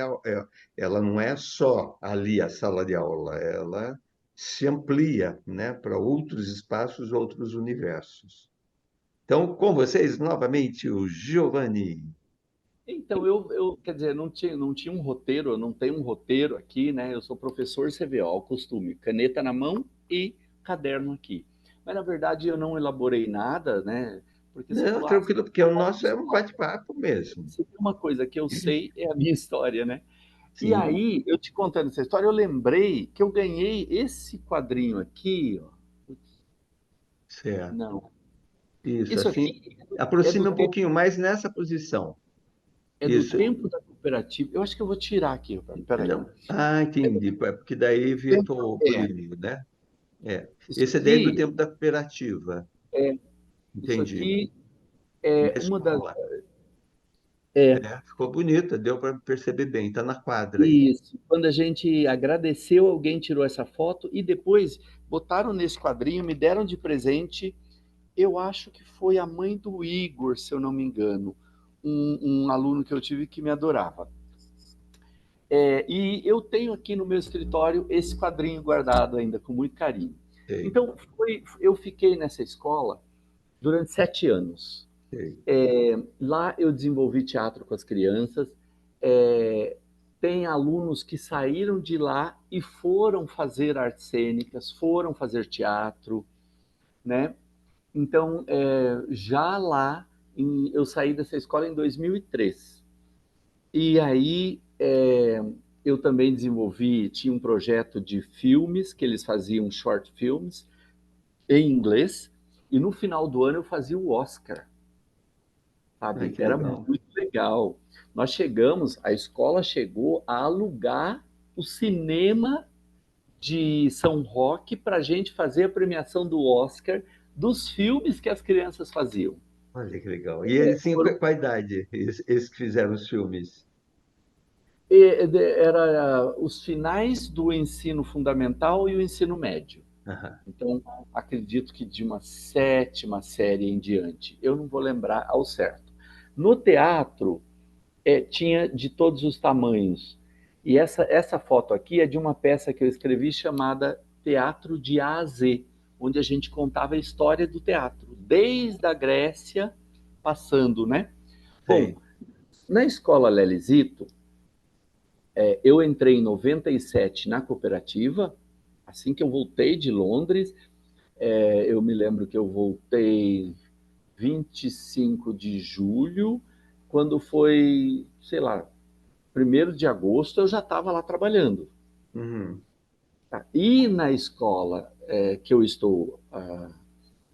ela não é só ali a sala de aula, ela se amplia, né, para outros espaços, outros universos. Então, com vocês, novamente, o Giovanni. Então, quer dizer, não tinha um roteiro, eu não tenho um roteiro aqui, né? Eu sou professor CVO, ao costume, caneta na mão e caderno aqui. Mas, na verdade, eu não elaborei nada, né? Porque você Não, falou, ah, tranquilo, porque o nosso é um bate-papo mesmo. se tem uma coisa que eu sei é a minha história, né? E Sim, aí, eu te contando essa história, eu lembrei que eu ganhei esse quadrinho aqui, ó. certo. Não. Isso, Isso assim, aqui é aproxime do um tempo, pouquinho mais nessa posição. é do Isso. tempo da cooperativa. Eu acho que eu vou tirar aqui, Roberto. Peraí. Não. Ah, entendi. Porque daí Tempo, poderia, né? É. isso Esse é desde o aqui, tempo da cooperativa. isso Entendi. aqui Na é uma das. escola. É, É, ficou bonita, deu para perceber bem. Está na quadra aí. isso. Quando a gente agradeceu, alguém tirou essa foto e depois botaram nesse quadrinho, me deram de presente. Eu acho que foi a mãe do Igor, se eu não me engano, um aluno que eu tive que me adorava. E eu tenho aqui no meu escritório esse quadrinho guardado ainda com muito carinho. Sei, Então, eu fiquei nessa escola durante 7 anos. sei. Lá eu desenvolvi teatro com as crianças. É, tem alunos que saíram de lá e foram fazer artes cênicas, foram fazer teatro, né? Então, já lá, eu saí dessa escola em 2003. E aí, eu também desenvolvi, tinha um projeto de filmes, que eles faziam short films em inglês, e no final do ano eu fazia o Oscar, Ai, sabe? que Era legal. muito legal. A escola chegou a alugar o cinema de São Roque para a gente fazer a premiação do Oscar dos filmes que as crianças faziam. Olha que legal. E eles tinham Foram, qual idade, esses que fizeram os filmes? era os finais do ensino fundamental e o ensino médio. Aham, Então, acredito que de uma sétima série em diante. Eu não vou lembrar ao certo. No teatro, tinha de todos os tamanhos. E essa foto aqui é de uma peça que eu escrevi chamada Teatro de A a Z, onde a gente contava a história do teatro, desde a Grécia, passando, né? Bom, sei. na escola Lelizito, eu entrei em 97 na cooperativa, assim que eu voltei de Londres. Eu me lembro que eu voltei 25 de julho, quando foi, sei lá, 1º de agosto eu já estava lá trabalhando. Uhum. Tá? E na escola que eu estou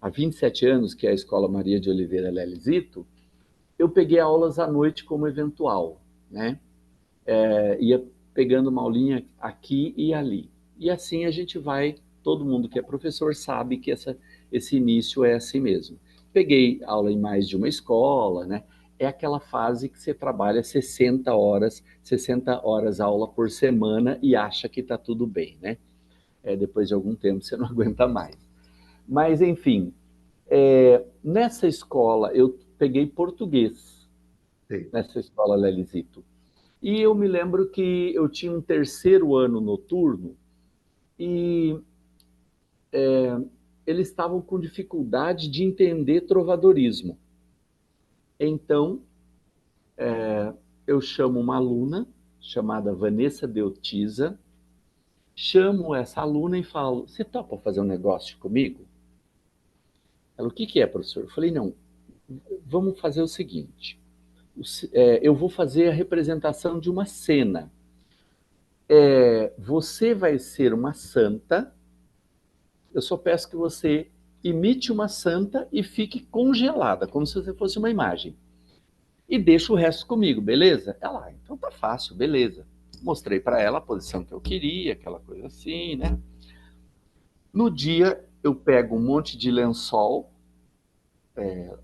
há 27 anos, que é a Escola Maria de Oliveira Lelizito, eu peguei aulas à noite como eventual, né? Ia pegando uma aulinha aqui e ali. E assim a gente vai todo mundo que é professor sabe que esse início é assim mesmo. Peguei aula em mais de uma escola, né? É aquela fase que você trabalha 60 horas aula por semana e acha que está tudo bem, né? Depois de algum tempo você não aguenta mais. Mas, enfim, nessa escola eu peguei português, Sei. nessa escola Lelisito. E eu me lembro que eu tinha um terceiro ano noturno e eles estavam com dificuldade de entender trovadorismo. Então, eu chamo uma aluna chamada Vanessa Deutisa, chamo essa aluna e falo: você topa fazer um negócio comigo? Ela: o que que é, professor? Eu falei: não, vamos fazer o seguinte, eu vou fazer a representação de uma cena. Você vai ser uma santa, eu só peço que você imite uma santa e fique congelada, como se você fosse uma imagem. E deixa o resto comigo, beleza? Ela: então tá fácil, beleza. Mostrei para ela a posição que eu queria, aquela coisa assim, né? No dia, eu pego um monte de lençol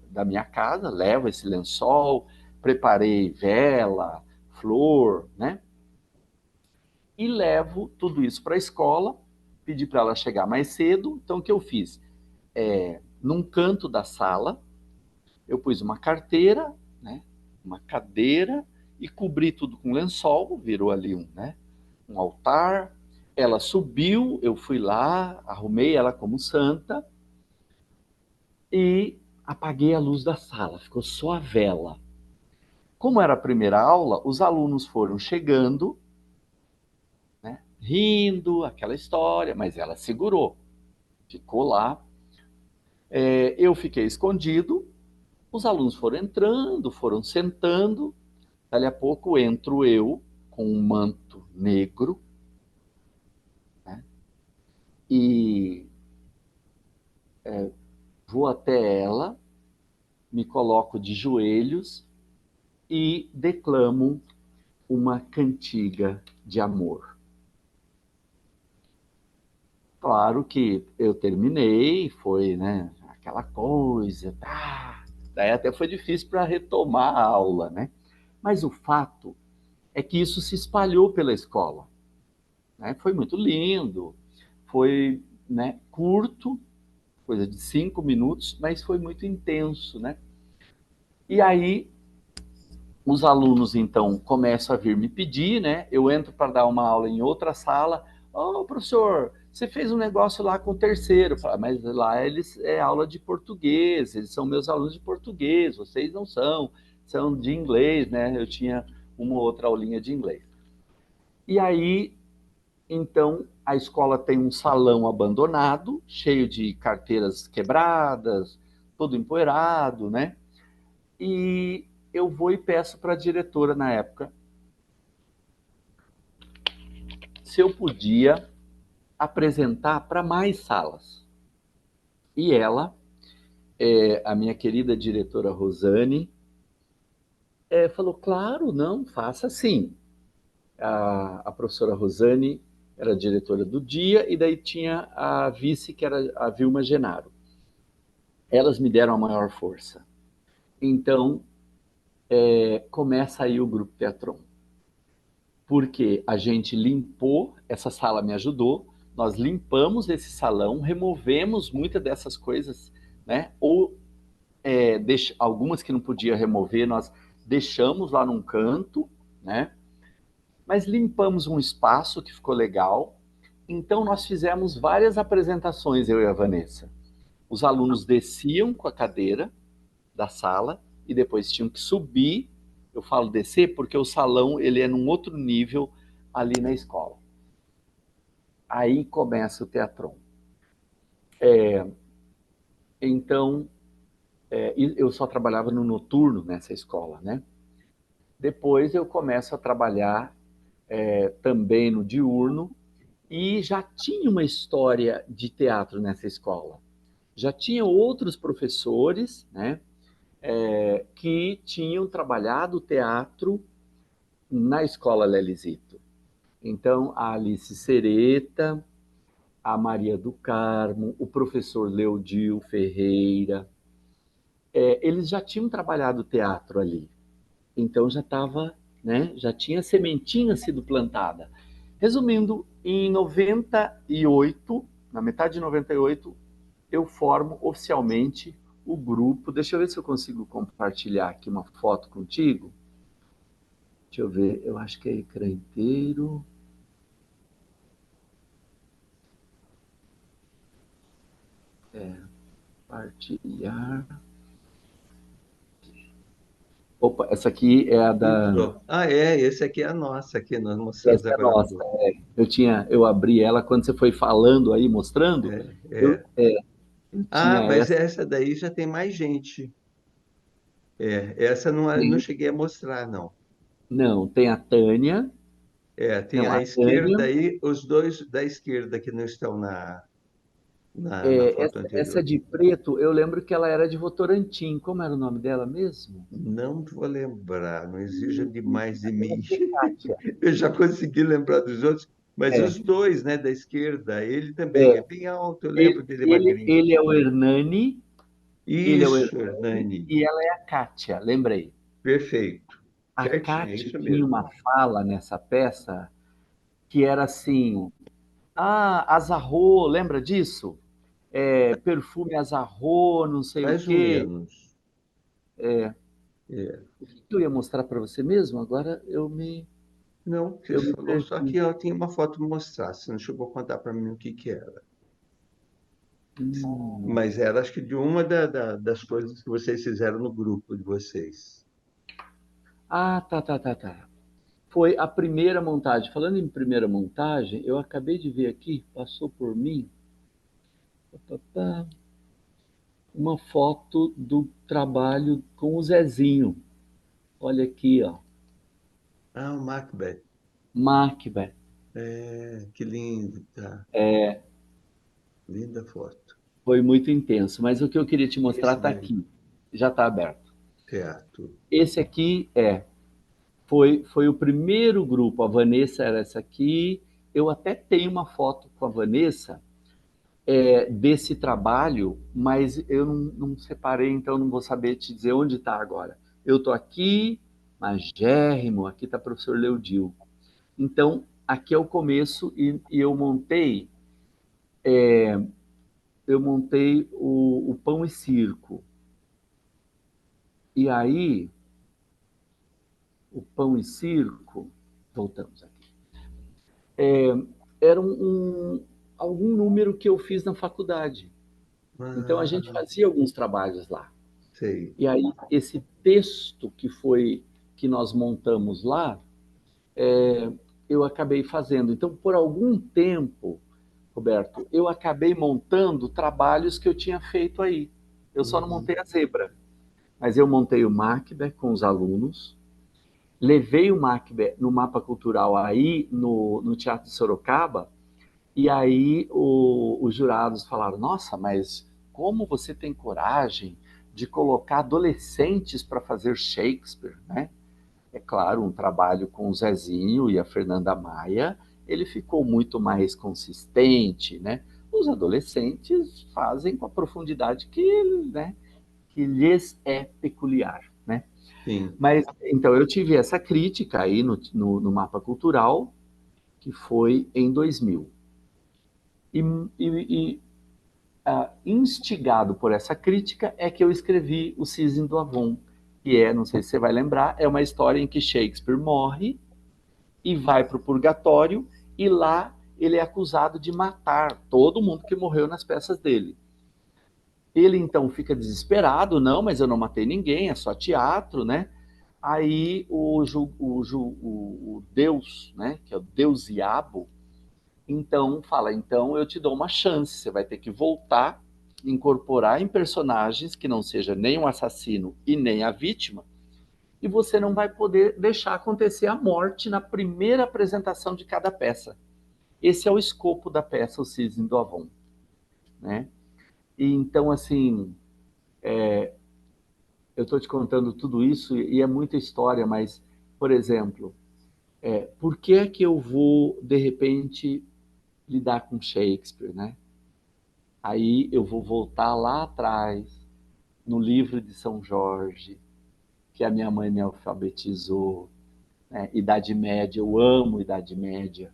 da minha casa, levo esse lençol, preparei vela, flor, né? E levo tudo isso para a escola, pedi para ela chegar mais cedo, então o que eu fiz? Num canto da sala, eu pus uma carteira, né, uma cadeira e cobri tudo com lençol, virou ali um altar. Ela subiu, eu fui lá, arrumei ela como santa e apaguei a luz da sala, ficou só a vela. Como era a primeira aula, os alunos foram chegando, né, rindo, aquela história, mas ela segurou, ficou lá. Eu fiquei escondido, os alunos foram entrando, foram sentando. Dali a pouco entro eu com um manto negro, né, e vou até ela, me coloco de joelhos e declamo uma cantiga de amor. Claro que eu terminei, foi, né, aquela coisa, tá. Daí até foi difícil para retomar a aula, né? Mas o fato é que isso se espalhou pela escola, né? Foi muito lindo, foi, né, curto, coisa de 5 minutos, mas foi muito intenso, né? E aí os alunos então começam a vir me pedir, né? Eu entro para dar uma aula em outra sala. Ô, professor, você fez um negócio lá com o terceiro. Falo: mas lá eles é aula de português, eles são meus alunos de português, vocês não são, são de inglês, né? Eu tinha uma outra aulinha de inglês. E aí, então, a escola tem um salão abandonado, cheio de carteiras quebradas, todo empoeirado, né? E eu vou e peço para a diretora na época se eu podia apresentar para mais salas. E ela, a minha querida diretora Rosane, falou: claro, não, faça sim. A professora Rosane era a diretora do dia e daí tinha a vice, que era a Vilma Genaro. Elas me deram a maior força. Então, começa aí o Grupo Teatron. Porque a gente limpou, essa sala me ajudou, nós limpamos esse salão, removemos muitas dessas coisas, né? Ou algumas que não podia remover, nós deixamos lá num canto, né? Mas limpamos um espaço que ficou legal. Então nós fizemos várias apresentações, eu e a Vanessa. Os alunos desciam com a cadeira da sala e depois tinham que subir. Eu falo descer porque o salão ele é num outro nível ali na escola. Aí começa o teatro. Então, eu só trabalhava no noturno nessa escola, né? Depois eu começo a trabalhar também no diurno e já tinha uma história de teatro nessa escola. Já tinha outros professores, né, que tinham trabalhado teatro na escola Lelisito. Então, a Alice Sereta, a Maria do Carmo, o professor Leodil Ferreira. Eles já tinham trabalhado teatro ali, então já estava, né, já tinha sementinha sido plantada. Resumindo, em 98, na metade de 98, eu formo oficialmente o grupo. Deixa eu ver se eu consigo compartilhar aqui uma foto contigo. Deixa eu ver, eu acho que é ecrã inteiro. Partilhar. Opa, essa aqui é a da. Entrou. Ah, é, esse aqui é a nossa, aqui nós Essa mostramos é a agora há nossa. pouco. Eu abri ela quando você foi falando aí, mostrando. É, Eu, é. eu Ah, tinha mas essa. essa daí já tem mais gente. Essa não Tem, cheguei a mostrar, não. não, tem a Tânia. Tem Não, à a Tânia. esquerda aí, os dois da esquerda que não estão na foto Essa anterior. de preto, eu lembro que ela era de Votorantim. Como era o nome dela mesmo? Não vou lembrar, não exija demais de Deve mim. ser Kátia. Eu já consegui lembrar dos outros, mas É, os dois, né, da esquerda, ele também é é. bem alto, eu lembro dele magrinho. Ele é o Hernani, ele é o Isso, Hernani Hernani, e ela é a Kátia, lembrei. perfeito, A certinho, é Kátia isso tinha mesmo. uma fala nessa peça que era assim: Azarro, lembra disso? Perfume Azarro, não sei o Mais ou quê. menos. É. O que eu ia mostrar para você mesmo? Agora Não, você eu me falou só perdi. que eu tinha uma foto para mostrar, você não chegou a contar para mim o que que era. Hum. Mas era, acho que de uma das coisas que vocês fizeram no grupo de vocês. Tá. Foi a primeira montagem. Falando em primeira montagem, eu acabei de ver aqui, passou por mim, pá, pá, pá, uma foto do trabalho com o Zezinho. Olha aqui, ó. Ah, o Macbeth. Macbeth. Que lindo, tá? Linda foto. Foi muito intenso, mas o que eu queria te mostrar Esse está daí, aqui. Já está aberto. teatro. Esse aqui foi o primeiro grupo. A Vanessa era essa aqui. Eu até tenho uma foto com a Vanessa desse trabalho, mas eu não separei, então não vou saber te dizer onde está agora. Eu estou aqui, magérrimo, aqui está o professor Leodil. Então, aqui é o começo e eu montei o Pão e Circo. E aí, o Pão e Circo, voltamos aqui, era algum número que eu fiz na faculdade. Então, a gente Ah, fazia alguns trabalhos lá. sei. E aí, esse texto que nós montamos lá, eu acabei fazendo. Então, por algum tempo, Roberto, eu acabei montando trabalhos que eu tinha feito aí. Eu só não Uhum. montei a zebra, mas eu montei o Macbeth com os alunos, levei o Macbeth no mapa cultural aí, no Teatro de Sorocaba, e aí os jurados falaram: Nossa, mas como você tem coragem de colocar adolescentes para fazer Shakespeare, né? É claro, um trabalho com o Zezinho e a Fernanda Maia, ele ficou muito mais consistente, né? Os adolescentes fazem com a profundidade né, que lhes é peculiar, né? Sim. Mas, então, eu tive essa crítica aí no Mapa Cultural, que foi em 2000. E, e instigado por essa crítica é que eu escrevi O Cisne do Avon, que não sei se você vai lembrar, é uma história em que Shakespeare morre e vai para o purgatório, e lá ele é acusado de matar todo mundo que morreu nas peças dele. Ele então fica desesperado: Não, mas eu não matei ninguém, é só teatro, né? Aí o Deus, né, que é o Deus Iabo, então fala: Então eu te dou uma chance, você vai ter que voltar, incorporar em personagens que não seja nem um assassino e nem a vítima, e você não vai poder deixar acontecer a morte na primeira apresentação de cada peça. Esse é o escopo da peça O Cisne do Avon, né? E então, assim, eu estou te contando tudo isso e é muita história, mas, por exemplo, por que é que eu vou, de repente, lidar com Shakespeare, né? Aí eu vou voltar lá atrás, no livro de São Jorge, que a minha mãe me alfabetizou, né? Idade Média, eu amo Idade Média,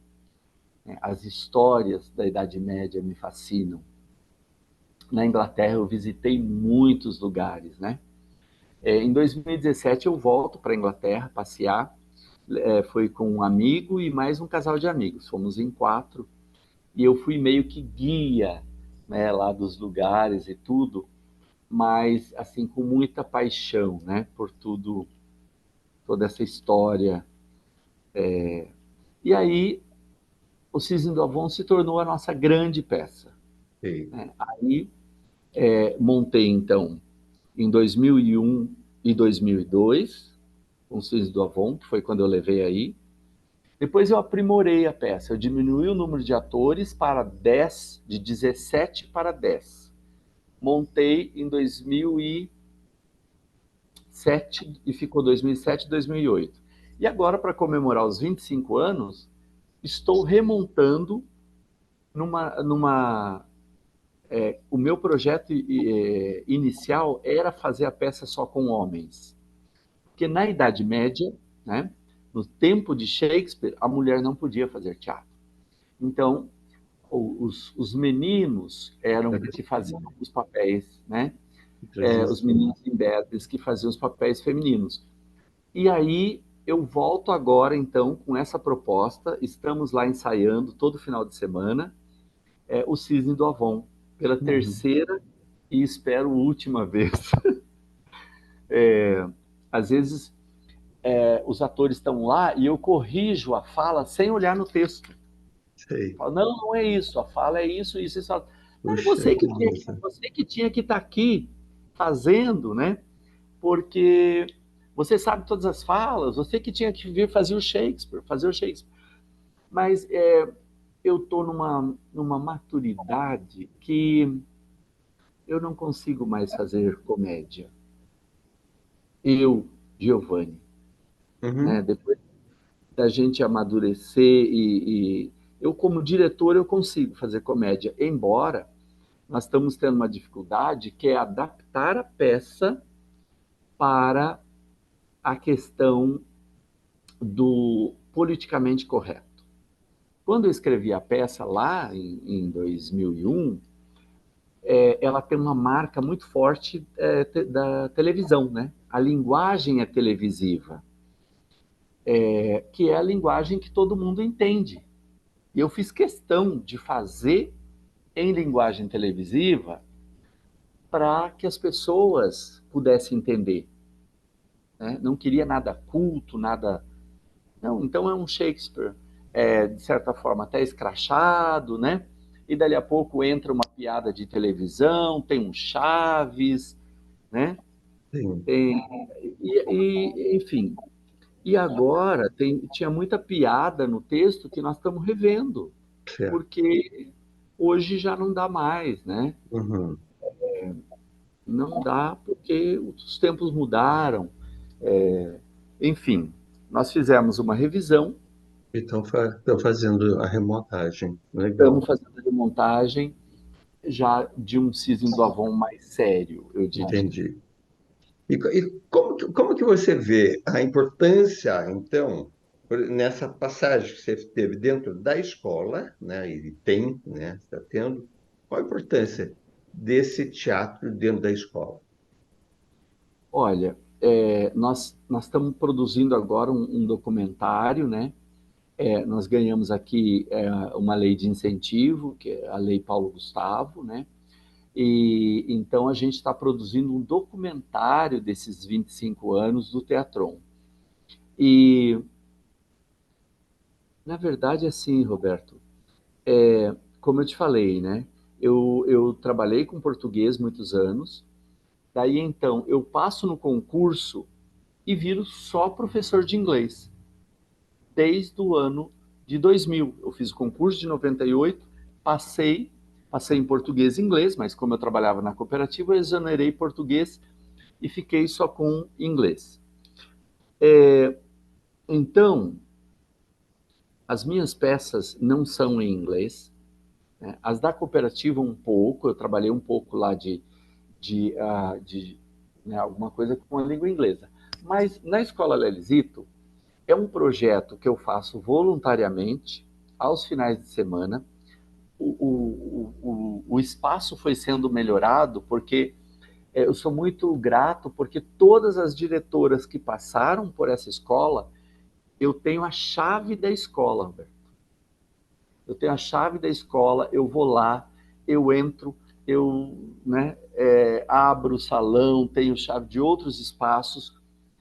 né? As histórias da Idade Média me fascinam. Na Inglaterra eu visitei muitos lugares, né? Em 2017 eu volto para a Inglaterra passear, foi com um amigo e mais um casal de amigos, fomos em 4, e eu fui meio que guia, né, lá dos lugares e tudo, mas assim com muita paixão, né, por tudo, toda essa história. E aí o Cisne do Avon se tornou a nossa grande peça, Sei. né? Aí montei então em 2001 e 2002 com o Cisne do Avon, que foi quando eu levei aí. Depois eu aprimorei a peça, eu diminui o número de atores para 10, de 17 para 10. Montei em 2007 e ficou 2007 e 2008. E agora, para comemorar os 25 anos, estou remontando o meu projeto inicial era fazer a peça só com homens. Porque na Idade Média, né, no tempo de Shakespeare, a mulher não podia fazer teatro. Então, os meninos eram que faziam os papéis, né? Os Transição. meninos imberbes que faziam os papéis femininos. E aí eu volto agora, então, com essa proposta. Estamos lá ensaiando todo final de semana o Cisne do Avon, pela Uhum. terceira e espero última vez. Às vezes os atores estão lá e eu corrijo a fala sem olhar no texto. Sei. Falo, não, não é isso, a fala é isso, isso, isso. É Puxa vida. você que tinha que estar aqui fazendo, né? Porque você sabe todas as falas, você que tinha que vir fazer o Shakespeare, fazer o Shakespeare. Mas eu estou numa maturidade que eu não consigo mais fazer comédia. Eu, Giovanni, né? Uhum. Depois da gente amadurecer e eu como diretor eu consigo fazer comédia, embora nós estamos tendo uma dificuldade que é adaptar a peça para a questão do politicamente correto. Quando eu escrevi a peça lá em 2001, ela tem uma marca muito forte da televisão, né? A linguagem é televisiva, que é a linguagem que todo mundo entende. E eu fiz questão de fazer em linguagem televisiva para que as pessoas pudessem entender, né? Não queria nada culto, nada. Não, então é um Shakespeare, de certa forma, até escrachado, né? E dali a pouco entra uma piada de televisão, tem um Chaves, né? Sim. Tem, enfim. E agora tinha muita piada no texto que nós estamos revendo, Certo. porque hoje já não dá mais, né? Uhum. Não dá porque os tempos mudaram. Enfim, nós fizemos uma revisão. Então, estão fazendo a remontagem. Legal. Estamos fazendo a montagem já de um Cisne do Avon mais sério, eu diria. Entendi. E como que você vê a importância, então, nessa passagem que você teve dentro da escola, né, e tem, né, está tendo, qual a importância desse teatro dentro da escola? Olha, nós estamos produzindo agora um documentário, né? Nós ganhamos aqui uma lei de incentivo, que é a Lei Paulo Gustavo, né? E então a gente está produzindo um documentário desses 25 anos do Teatron. E, na verdade, assim, Roberto, como eu te falei, né? Eu trabalhei com português muitos anos, daí então eu passo no concurso e viro só professor de inglês, desde o ano de 2000. Eu fiz o concurso de 98, passei em português e inglês, mas como eu trabalhava na cooperativa, eu exonerei português e fiquei só com inglês. Então, as minhas peças não são em inglês, né? As da cooperativa um pouco, eu trabalhei um pouco lá de né, alguma coisa com a língua inglesa. Mas na Escola Lelizito é um projeto que eu faço voluntariamente aos finais de semana. O espaço foi sendo melhorado porque eu sou muito grato porque todas as diretoras que passaram por essa escola, eu tenho a chave da escola, Roberto. Eu tenho a chave da escola, eu vou lá, eu entro, eu né, abro o salão, tenho chave de outros espaços.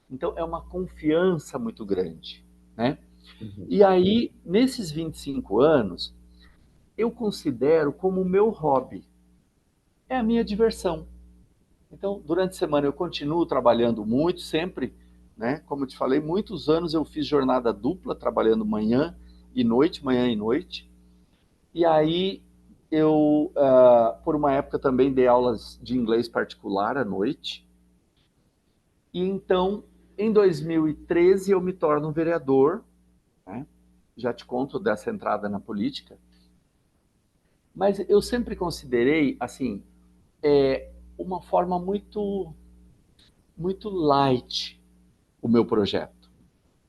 Então, é uma confiança muito grande, né? Uhum. E aí, nesses 25 anos, eu considero como o meu hobby. É a minha diversão. Então, durante a semana eu continuo trabalhando muito, sempre, né? Como eu te falei, muitos anos eu fiz jornada dupla, trabalhando manhã e noite. E aí eu, por uma época também dei aulas de inglês particular à noite. E então, em 2013 eu me torno vereador, né? Já te conto dessa entrada na política. Mas eu sempre considerei, assim, uma forma muito light o meu projeto,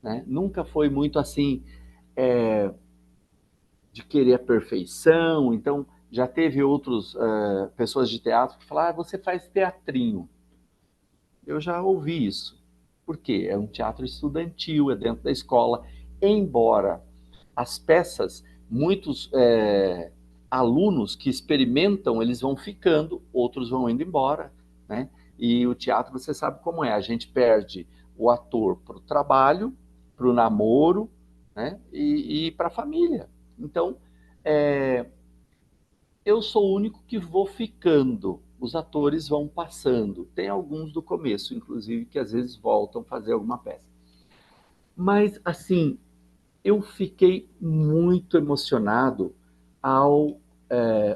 né? Nunca foi muito assim de querer a perfeição. Então já teve outros pessoas de teatro que falaram: você faz teatrinho. Eu já ouvi isso. Por quê? É um teatro estudantil, é dentro da escola. Embora as peças, muitos alunos que experimentam, eles vão ficando, outros vão indo embora, né? E o teatro, você sabe como é, a gente perde o ator para o trabalho, para o namoro, né? E para a família. Então, é, eu sou o único que vou ficando. Os atores vão passando. Tem alguns do começo, inclusive, que às vezes voltam a fazer alguma peça. Mas, assim, eu fiquei muito emocionado ao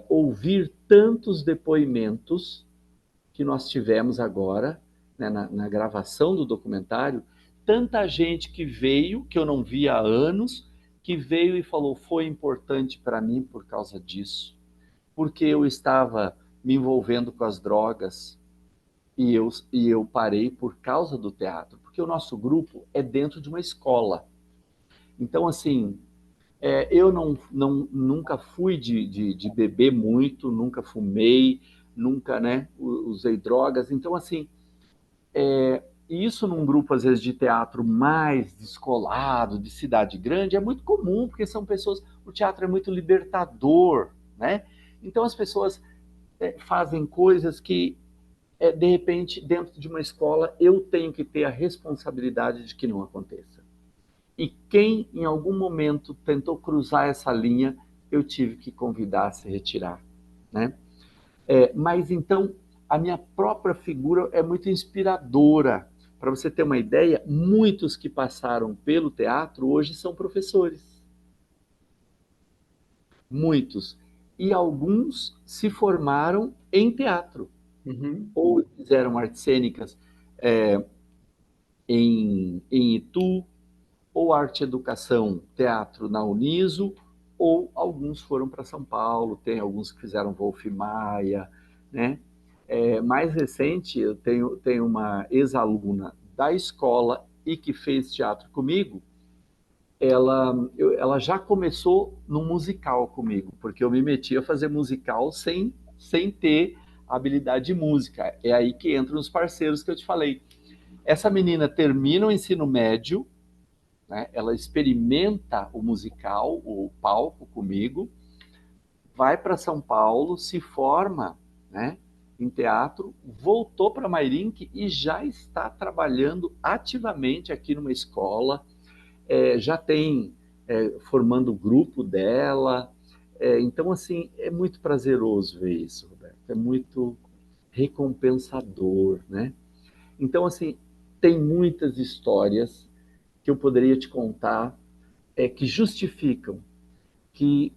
ouvir tantos depoimentos que nós tivemos agora, né, na gravação do documentário, tanta gente que veio, que eu não via há anos, que veio e falou: foi importante para mim por causa disso, porque eu estava me envolvendo com as drogas e eu parei por causa do teatro, porque o nosso grupo é dentro de uma escola. Então, assim, eu nunca fui de beber muito, nunca fumei, nunca, né, usei drogas. Então, assim, isso num grupo, às vezes, de teatro mais descolado, de cidade grande, é muito comum, porque são pessoas. O teatro é muito libertador, né? Então, as pessoas fazem coisas que, de repente, dentro de uma escola, eu tenho que ter a responsabilidade de que não aconteça. E quem em algum momento tentou cruzar essa linha, eu tive que convidar a se retirar, né? Mas então a minha própria figura é muito inspiradora. Para você ter uma ideia, muitos que passaram pelo teatro hoje são professores, muitos. E alguns se formaram em teatro, Uhum. ou fizeram artes cênicas em Itu, ou arte educação, teatro na Uniso, ou alguns foram para São Paulo, tem alguns que fizeram Wolf Maia, né? Mais recente, eu tenho uma ex-aluna da escola e que fez teatro comigo, ela já começou no musical comigo, porque eu me meti a fazer musical sem ter habilidade de música. É aí que entram os parceiros que eu te falei. Essa menina termina o ensino médio, né? Ela experimenta o musical, o palco comigo, vai para São Paulo, se forma, né, em teatro, voltou para Mairink e já está trabalhando ativamente aqui numa escola, já tem formando o grupo dela. Então, assim, é muito prazeroso ver isso, Roberto. É muito recompensador, né? Então, assim, tem muitas histórias que eu poderia te contar que justificam, que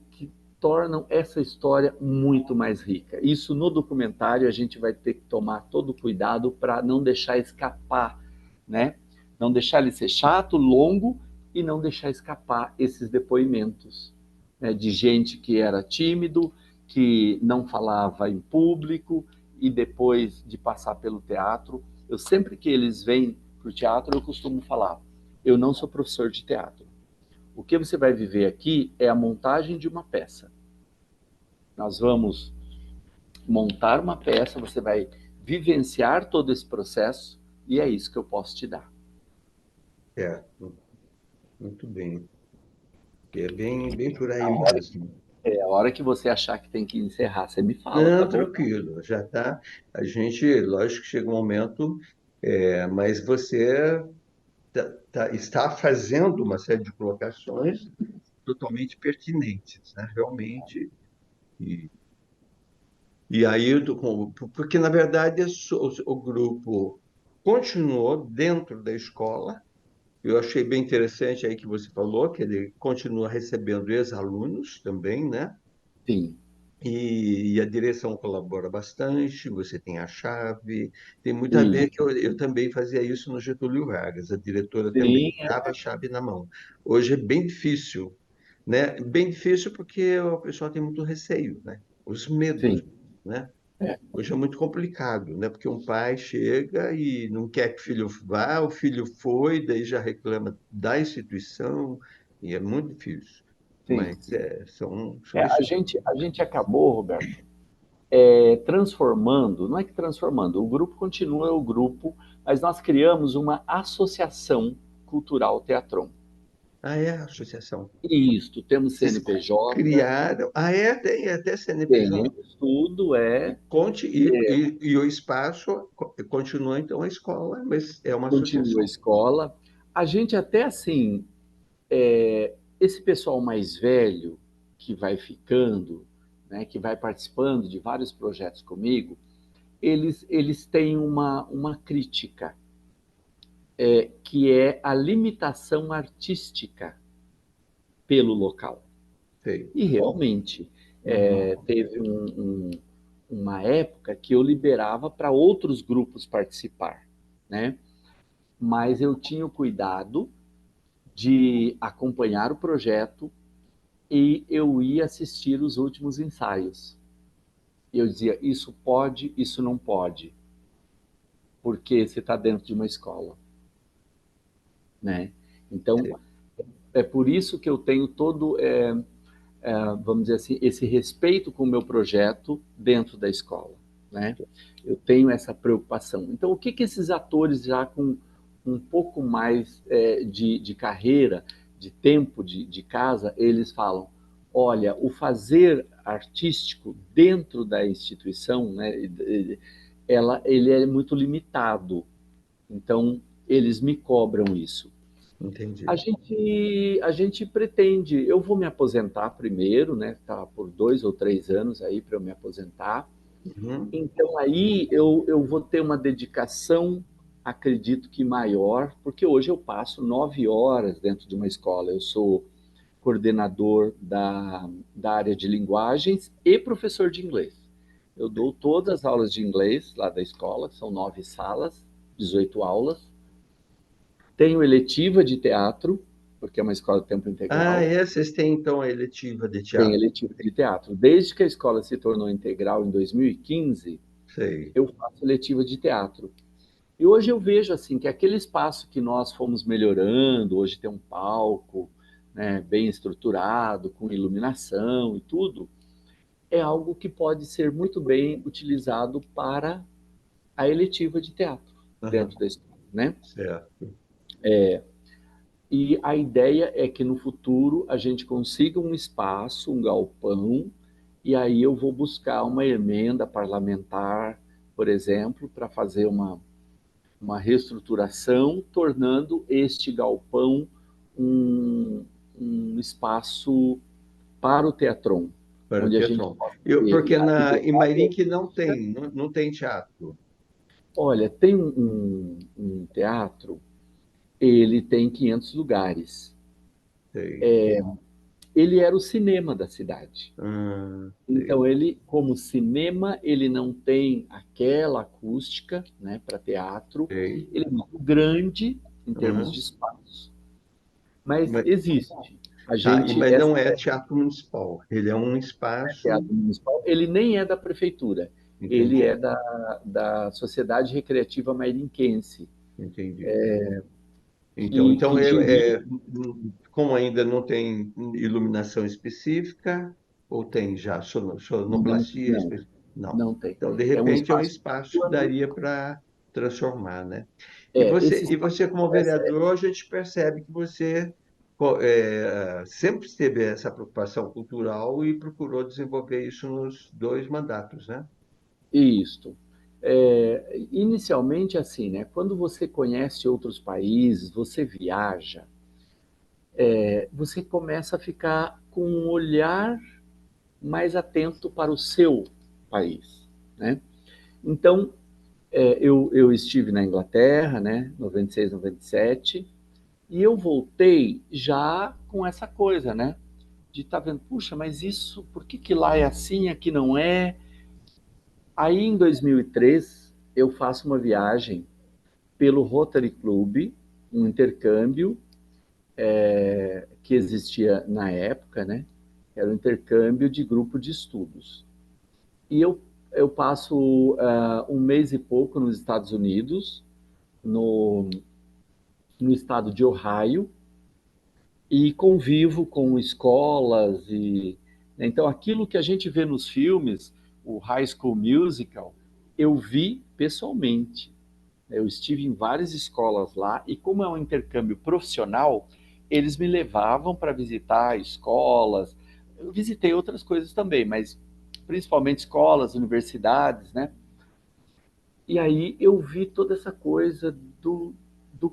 tornam essa história muito mais rica. Isso no documentário a gente vai ter que tomar todo cuidado para não deixar escapar, né? Não deixar ele ser chato, longo e não deixar escapar esses depoimentos, né? De gente que era tímido, que não falava em público e depois de passar pelo teatro, eu sempre que eles vêm para o teatro, eu costumo falar, eu não sou professor de teatro. O que você vai viver aqui é a montagem de uma peça. Nós vamos montar uma peça, você vai vivenciar todo esse processo e é isso que eu posso te dar. Certo, muito bem. É bem por aí mesmo. A hora que você achar que tem que encerrar, você me fala, tá Não, bom? tranquilo, já está. A gente, lógico que chega um momento, mas você está fazendo uma série de colocações totalmente pertinentes, né? Realmente. E, e aí, porque na verdade o grupo continuou dentro da escola. Eu achei bem interessante aí que você falou que ele continua recebendo ex-alunos também, né? Sim, E a direção colabora bastante, você tem a chave, tem muito a sim, ver que eu também fazia isso no Getúlio Vargas, a diretora também sim, dava a chave na mão. Hoje é bem difícil, né? Bem difícil porque o pessoal tem muito receio, né? Os medos, sim. né? É, Hoje é muito complicado, né? Porque um pai chega e não quer que o filho vá, o filho foi, daí já reclama da instituição, e é muito difícil. sim. Mas são A gente acabou, Roberto, transformando, não é que transformando, o grupo continua o grupo, mas nós criamos uma associação cultural Teatron. Ah, é a associação. Isto, temos Vocês CNPJ, criaram. Ah, é, tem até CNPJ. temos tudo, E o espaço continua, então, a escola, mas é uma continua a associação. escola. A gente até assim, esse pessoal mais velho que vai ficando, né, que vai participando de vários projetos comigo, eles têm uma crítica, que é a limitação artística pelo local. Sei. E realmente, Uhum. teve uma época que eu liberava para outros grupos participar, né? Mas eu tinha o cuidado de acompanhar o projeto e eu ia assistir os últimos ensaios. E eu dizia, isso pode, isso não pode, porque você está dentro de uma escola, né? Então, Sei. é por isso que eu tenho todo, vamos dizer assim, esse respeito com o meu projeto dentro da escola, né? Eu tenho essa preocupação. Então, o que que esses atores já com um pouco mais de carreira, de tempo de casa, eles falam, olha, o fazer artístico dentro da instituição, né, ele é muito limitado. Então, eles me cobram isso. A Entendi. gente, a gente pretende, eu vou me aposentar primeiro, né? Tá por 2 ou 3 anos aí para eu me aposentar. Uhum. Então aí eu vou ter uma dedicação, acredito que maior, porque hoje eu passo 9 horas dentro de uma escola. Eu sou coordenador da área de linguagens e professor de inglês. Eu dou todas as aulas de inglês lá da escola, são 9 salas, 18 aulas. Tenho eletiva de teatro, porque é uma escola de tempo Ah, integral. é, vocês têm, então, a eletiva de Tenho teatro. eletiva de teatro. Desde que a escola se tornou integral em 2015, Sei. eu faço eletiva de teatro. E hoje eu vejo assim que aquele espaço que nós fomos melhorando, hoje tem um palco, né, bem estruturado, com iluminação e tudo, é algo que pode ser muito bem utilizado para a eletiva de teatro Aham. dentro da escola, né? Certo. E a ideia é que no futuro a gente consiga um espaço, um galpão, e aí eu vou buscar uma emenda parlamentar, por exemplo, para fazer uma reestruturação, tornando este galpão um, um espaço para o Teatron, Para o onde a gente teatro. possa ter Porque a em liberdade Mairink não artística. tem, não tem teatro. Olha, tem um teatro, ele tem 500 lugares. Sei. Ele era o cinema da cidade. Sei. Então, ele, como cinema, ele não tem aquela acústica, né, para teatro. Sei. Ele é muito grande em termos de Aham. espaço, mas Mas, existe. A Tá, gente, mas essa não é teatro municipal. Ele é um espaço. teatro municipal, ele nem é da prefeitura, ele Entendi, é da Sociedade Recreativa Mairinquense, entendi. Então que dirige. como ainda não tem iluminação específica, ou tem já Não, sonoplastia não, específica? Não. não tem. Então, de É um repente, é um espaço espaço que daria plano. para transformar, né? Esse E espaço você, como é, vereador, a gente percebe que você sempre teve essa preocupação cultural e procurou desenvolver isso nos dois mandatos, né? isto. Inicialmente, assim, né? Quando você conhece outros países, você viaja, você começa a ficar com um olhar mais atento para o seu país, né? Então, eu estive na Inglaterra, né? 96, 97, e eu voltei já com essa coisa, né? De estar vendo, puxa, mas isso, por que que lá é assim, aqui não é? Aí, em 2003, eu faço uma viagem pelo Rotary Club, um intercâmbio que existia na época, né? Era um intercâmbio de grupo de estudos. E eu passo um mês e pouco nos Estados Unidos, no, no estado de Ohio, e convivo com escolas e né, então aquilo que a gente vê nos filmes, o High School Musical, eu vi pessoalmente. Eu estive em várias escolas lá e como é um intercâmbio profissional, eles me levavam para visitar escolas. Eu visitei outras coisas também, mas principalmente escolas, universidades, né? E aí eu vi toda essa coisa do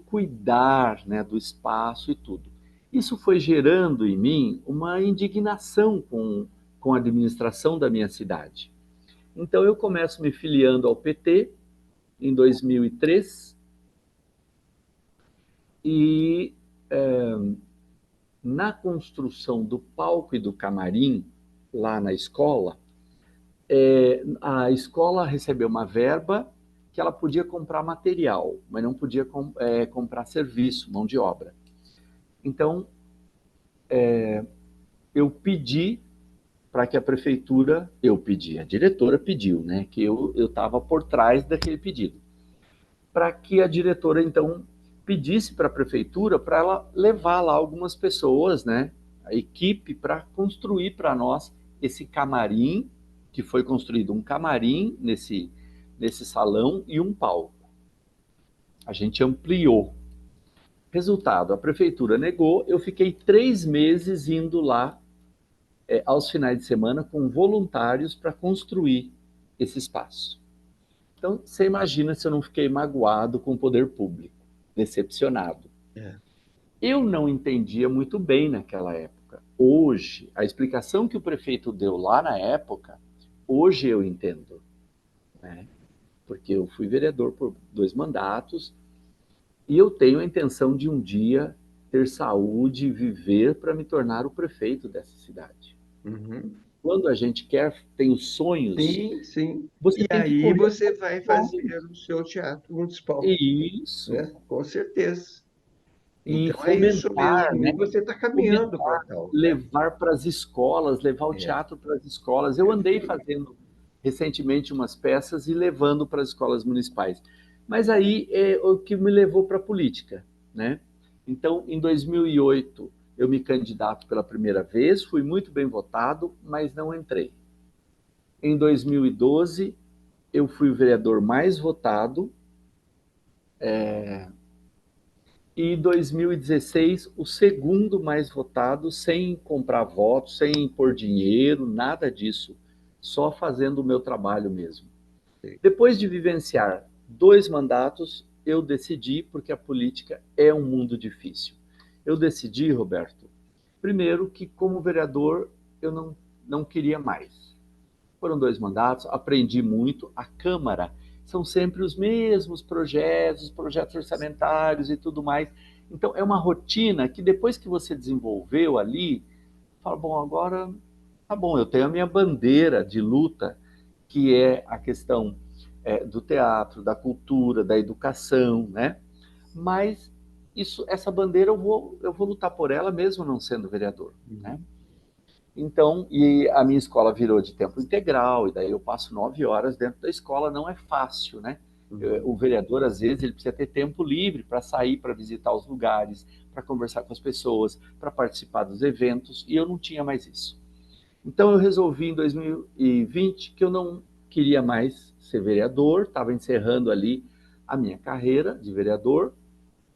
cuidar, né, do espaço e tudo. Isso foi gerando em mim uma indignação com a administração da minha cidade. Então eu começo me filiando ao PT em 2003 e na construção do palco e do camarim lá na escola, a escola recebeu uma verba que ela podia comprar material, mas não podia comprar serviço, mão de obra. Então, eu pedi para que a prefeitura, eu pedi, a diretora pediu, né, que eu estava por trás daquele pedido, para que a diretora, então, pedisse para a prefeitura para ela levar lá algumas pessoas, né, a equipe, para construir para nós esse camarim, que foi construído um camarim nesse salão e um palco. A gente ampliou. Resultado, a prefeitura negou, eu fiquei 3 meses indo lá aos finais de semana com voluntários para construir esse espaço. Então, você imagina se eu não fiquei magoado com o poder público, decepcionado. É. Eu não entendia muito bem naquela época. Hoje, a explicação que o prefeito deu lá na época, hoje eu entendo, né? Porque eu fui vereador por 2 mandatos e eu tenho a intenção de um dia ter saúde e viver para me tornar o prefeito dessa cidade. Uhum. Quando a gente quer, tem os sonhos, Sim, sim. você E tem que aí correr você atrás vai dos fazer o seu teatro municipal, Isso. né? Com certeza. E Então é isso fomentar, mesmo. né? E você está caminhando para Fomentar, tal, né? levar para as escolas, levar o É, teatro para as escolas. Eu andei perfeito. fazendo recentemente umas peças e levando para as escolas municipais. Mas aí é o que me levou para a política, né? Então, em 2008, eu me candidato pela primeira vez, fui muito bem votado, mas não entrei. Em 2012, eu fui o vereador mais votado, e em 2016 o segundo mais votado, sem comprar votos, sem pôr dinheiro, nada disso, só fazendo o meu trabalho mesmo. Depois de vivenciar 2 mandatos, eu decidi, porque a política é um mundo difícil. Eu decidi, Roberto, primeiro que como vereador eu não queria mais. Foram 2 mandatos, aprendi muito. A Câmara são sempre os mesmos projetos, projetos orçamentários e tudo mais. Então, é uma rotina que depois que você desenvolveu ali, fala, bom, agora tá bom, eu tenho a minha bandeira de luta, que é a questão do teatro, da cultura, da educação, né? Mas essa bandeira eu vou lutar por ela mesmo não sendo vereador, né? Então, e a minha escola virou de tempo integral, e daí eu passo 9 horas dentro da escola, não é fácil, né? Uhum. O vereador, às vezes, ele precisa ter tempo livre para sair, para visitar os lugares, para conversar com as pessoas, para participar dos eventos, e eu não tinha mais isso. Então, eu resolvi em 2020 que eu não queria mais ser vereador, estava encerrando ali a minha carreira de vereador,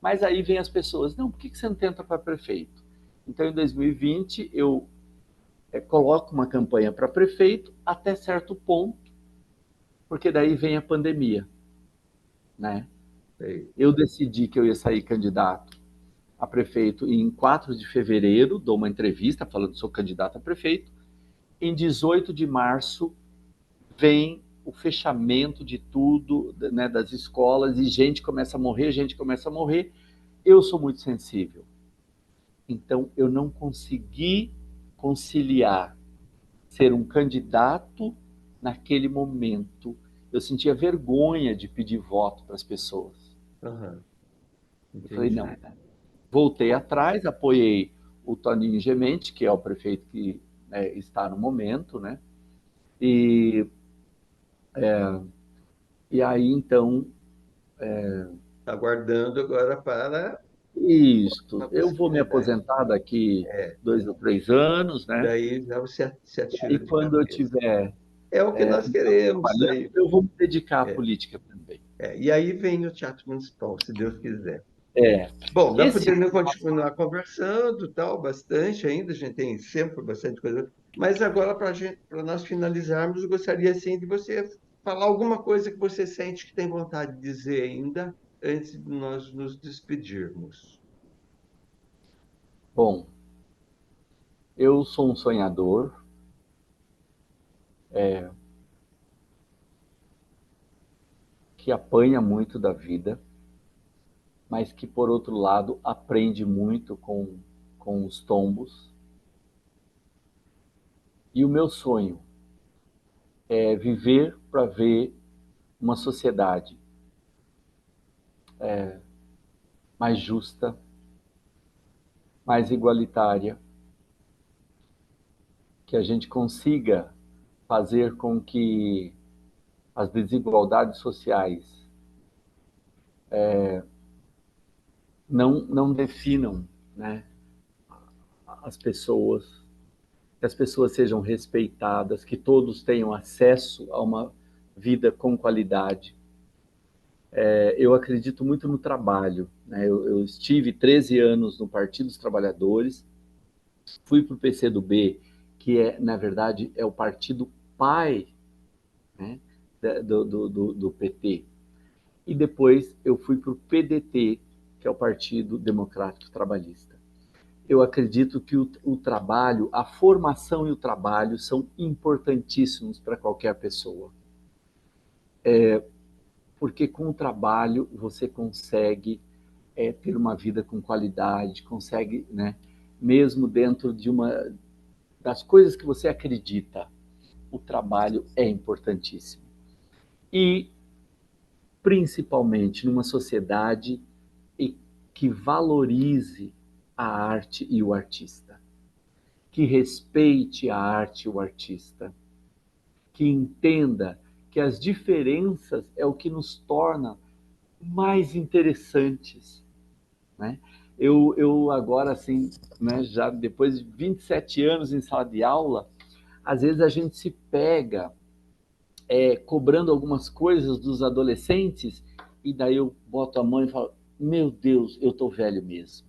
mas aí vem as pessoas, não, por que você não tenta para prefeito? Então, em 2020, eu coloco uma campanha para prefeito até certo ponto, porque daí vem a pandemia, né? Sei. Eu decidi que eu ia sair candidato a prefeito em 4 de fevereiro, dou uma entrevista falando que sou candidato a prefeito. Em 18 de março vem o fechamento de tudo, né, das escolas, e gente começa a morrer, gente começa a morrer. Eu sou muito sensível. Então, eu não consegui conciliar ser um candidato naquele momento. Eu sentia vergonha de pedir voto para as pessoas. Aham, Eu falei, não. entendi. Voltei atrás, apoiei o Toninho Gemente, que é o prefeito que, né, está no momento, né? E, e aí, então, Aguardando agora para isto, uma eu vou me possibilidade. aposentar daqui É, 2 ou 3 anos, né? daí já você se atira E de quando eu cabeça. tiver É o que nós queremos. trabalhando, Daí, eu vou me dedicar à é, política também. E aí vem o Teatro Municipal, se Deus quiser. É, Bom, nós esse podemos continuar conversando, tal, bastante ainda, a gente tem sempre bastante coisa. Mas agora, para nós finalizarmos, eu gostaria, assim, de você falar alguma coisa que você sente que tem vontade de dizer ainda, antes de nós nos despedirmos. bom, eu sou um sonhador, que apanha muito da vida, mas que, por outro lado, aprende muito com os tombos. E o meu sonho é viver para ver uma sociedade mais justa, mais igualitária, que a gente consiga fazer com que as desigualdades sociais não definam, né, as pessoas, que as pessoas sejam respeitadas, que todos tenham acesso a uma vida com qualidade. Eu acredito muito no trabalho, né? Eu estive 13 anos no Partido dos Trabalhadores, fui para o PCdoB, que na verdade, é o partido pai, né, do PT. E depois eu fui para o PDT, que é o Partido Democrático Trabalhista. Eu acredito que o trabalho, a formação e o trabalho são importantíssimos para qualquer pessoa, porque com o trabalho você consegue ter uma vida com qualidade, consegue, né, mesmo dentro de uma das coisas que você acredita, o trabalho é importantíssimo. E principalmente numa sociedade que valorize a arte e o artista, que respeite a arte e o artista, que entenda que as diferenças é o que nos torna mais interessantes, né? Eu agora, assim, né, já depois de 27 anos em sala de aula, às vezes a gente se pega cobrando algumas coisas dos adolescentes, e daí eu boto a mão e falo, meu Deus, eu tô velho mesmo.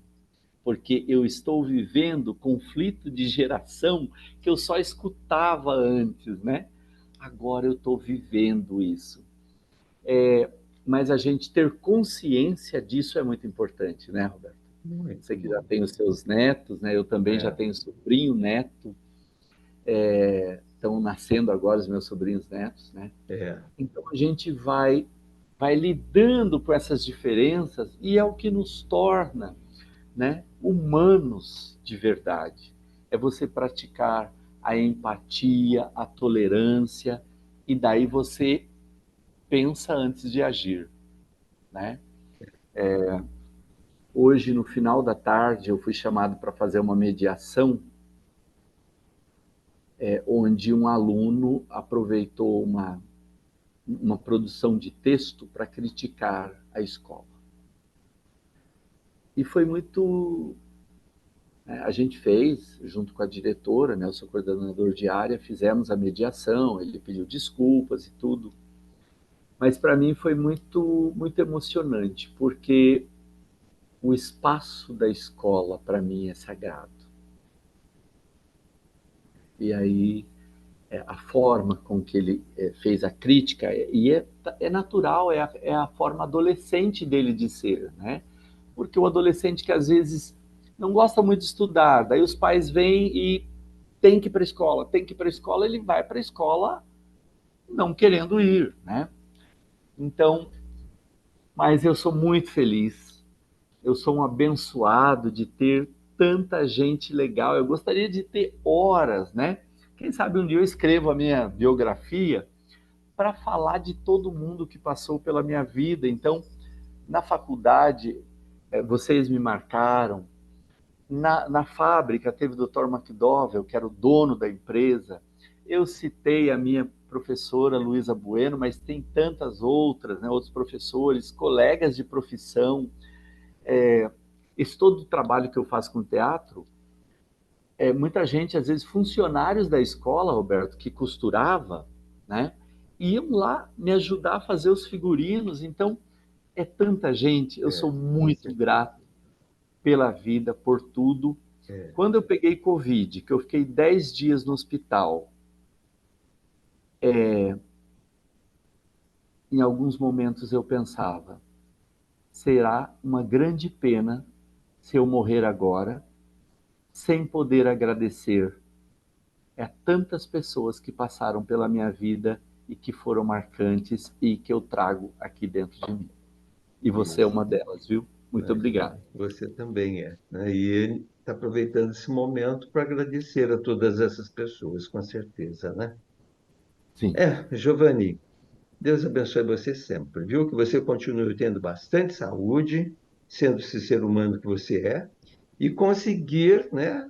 Porque eu estou vivendo conflito de geração que eu só escutava antes, né? Agora eu estou vivendo isso. Mas a gente ter consciência disso é muito importante, né, Roberto? Muito Você que já bom. tem os seus netos, né? Eu também já É, tenho sobrinho, neto. Estão nascendo agora os meus sobrinhos netos, né? é. Então a gente vai lidando com essas diferenças e é o que nos torna, né, humanos de verdade. É você praticar a empatia, a tolerância, e daí você pensa antes de agir, né? Hoje, no final da tarde, eu fui chamado para fazer uma mediação, onde um aluno aproveitou uma produção de texto para criticar a escola. E foi muito. A gente fez, junto com a diretora, né, eu sou coordenador de área, fizemos a mediação, ele pediu desculpas e tudo. Mas para mim foi muito, muito emocionante, porque o espaço da escola para mim é sagrado. E aí a forma com que ele fez a crítica, é natural, é a forma adolescente dele de ser, né? Porque o adolescente que às vezes não gosta muito de estudar, daí os pais vêm e tem que ir para a escola, tem que ir para a escola, ele vai para a escola não querendo ir, né? Então, mas eu sou muito feliz, eu sou um abençoado de ter tanta gente legal, eu gostaria de ter horas, né? Quem sabe um dia eu escrevo a minha biografia para falar de todo mundo que passou pela minha vida. Então, na faculdade, vocês me marcaram. Na fábrica, teve o Dr. McDowell, que era o dono da empresa. Eu citei a minha professora Luísa Bueno, mas tem tantas outras, né, outros professores, colegas de profissão. Esse todo o trabalho que eu faço com teatro, muita gente, às vezes, funcionários da escola, Roberto, que costurava, né, iam lá me ajudar a fazer os figurinos. Então, é tanta gente, eu sou Com muito certeza. grato pela vida, por tudo. É, Quando eu peguei Covid, que eu fiquei 10 dias no hospital, em alguns momentos eu pensava, será uma grande pena se eu morrer agora, sem poder agradecer a tantas pessoas que passaram pela minha vida e que foram marcantes e que eu trago aqui dentro de mim. E você é isso. uma delas, viu? Muito obrigado. Você também é, né? E ele está aproveitando esse momento para agradecer a todas essas pessoas, com certeza, né? Sim. Giovanni, Deus abençoe você sempre, viu? Que você continue tendo bastante saúde, sendo esse ser humano que você é, e conseguir, né,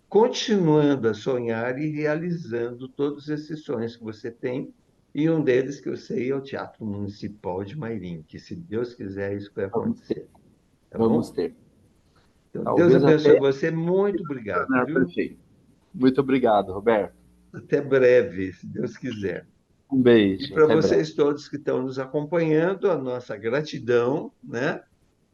continuando a sonhar e realizando todos esses sonhos que você tem. E um deles que eu sei é o Teatro Municipal de Mairim, que se Deus quiser isso vai Vamos ter. acontecer, tá Vamos bom? ter. Então, Deus Talvez abençoe até você, muito se obrigado, tornar viu? prefeito. Muito obrigado, Roberto. Até breve, se Deus quiser. Um E beijo. para Até breve. vocês todos que estão nos acompanhando, a nossa gratidão, né?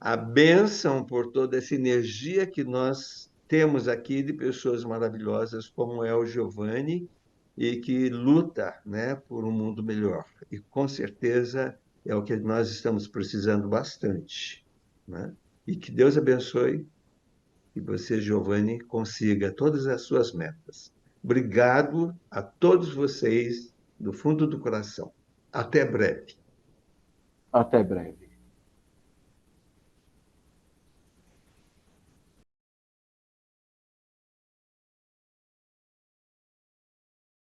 A bênção por toda essa energia que nós temos aqui de pessoas maravilhosas como é o Giovanni e que luta, né, por um mundo melhor. E com certeza é o que nós estamos precisando bastante, né? E que Deus abençoe e você, Giovanni, consiga todas as suas metas. Obrigado a todos vocês do fundo do coração. Até breve. Até breve.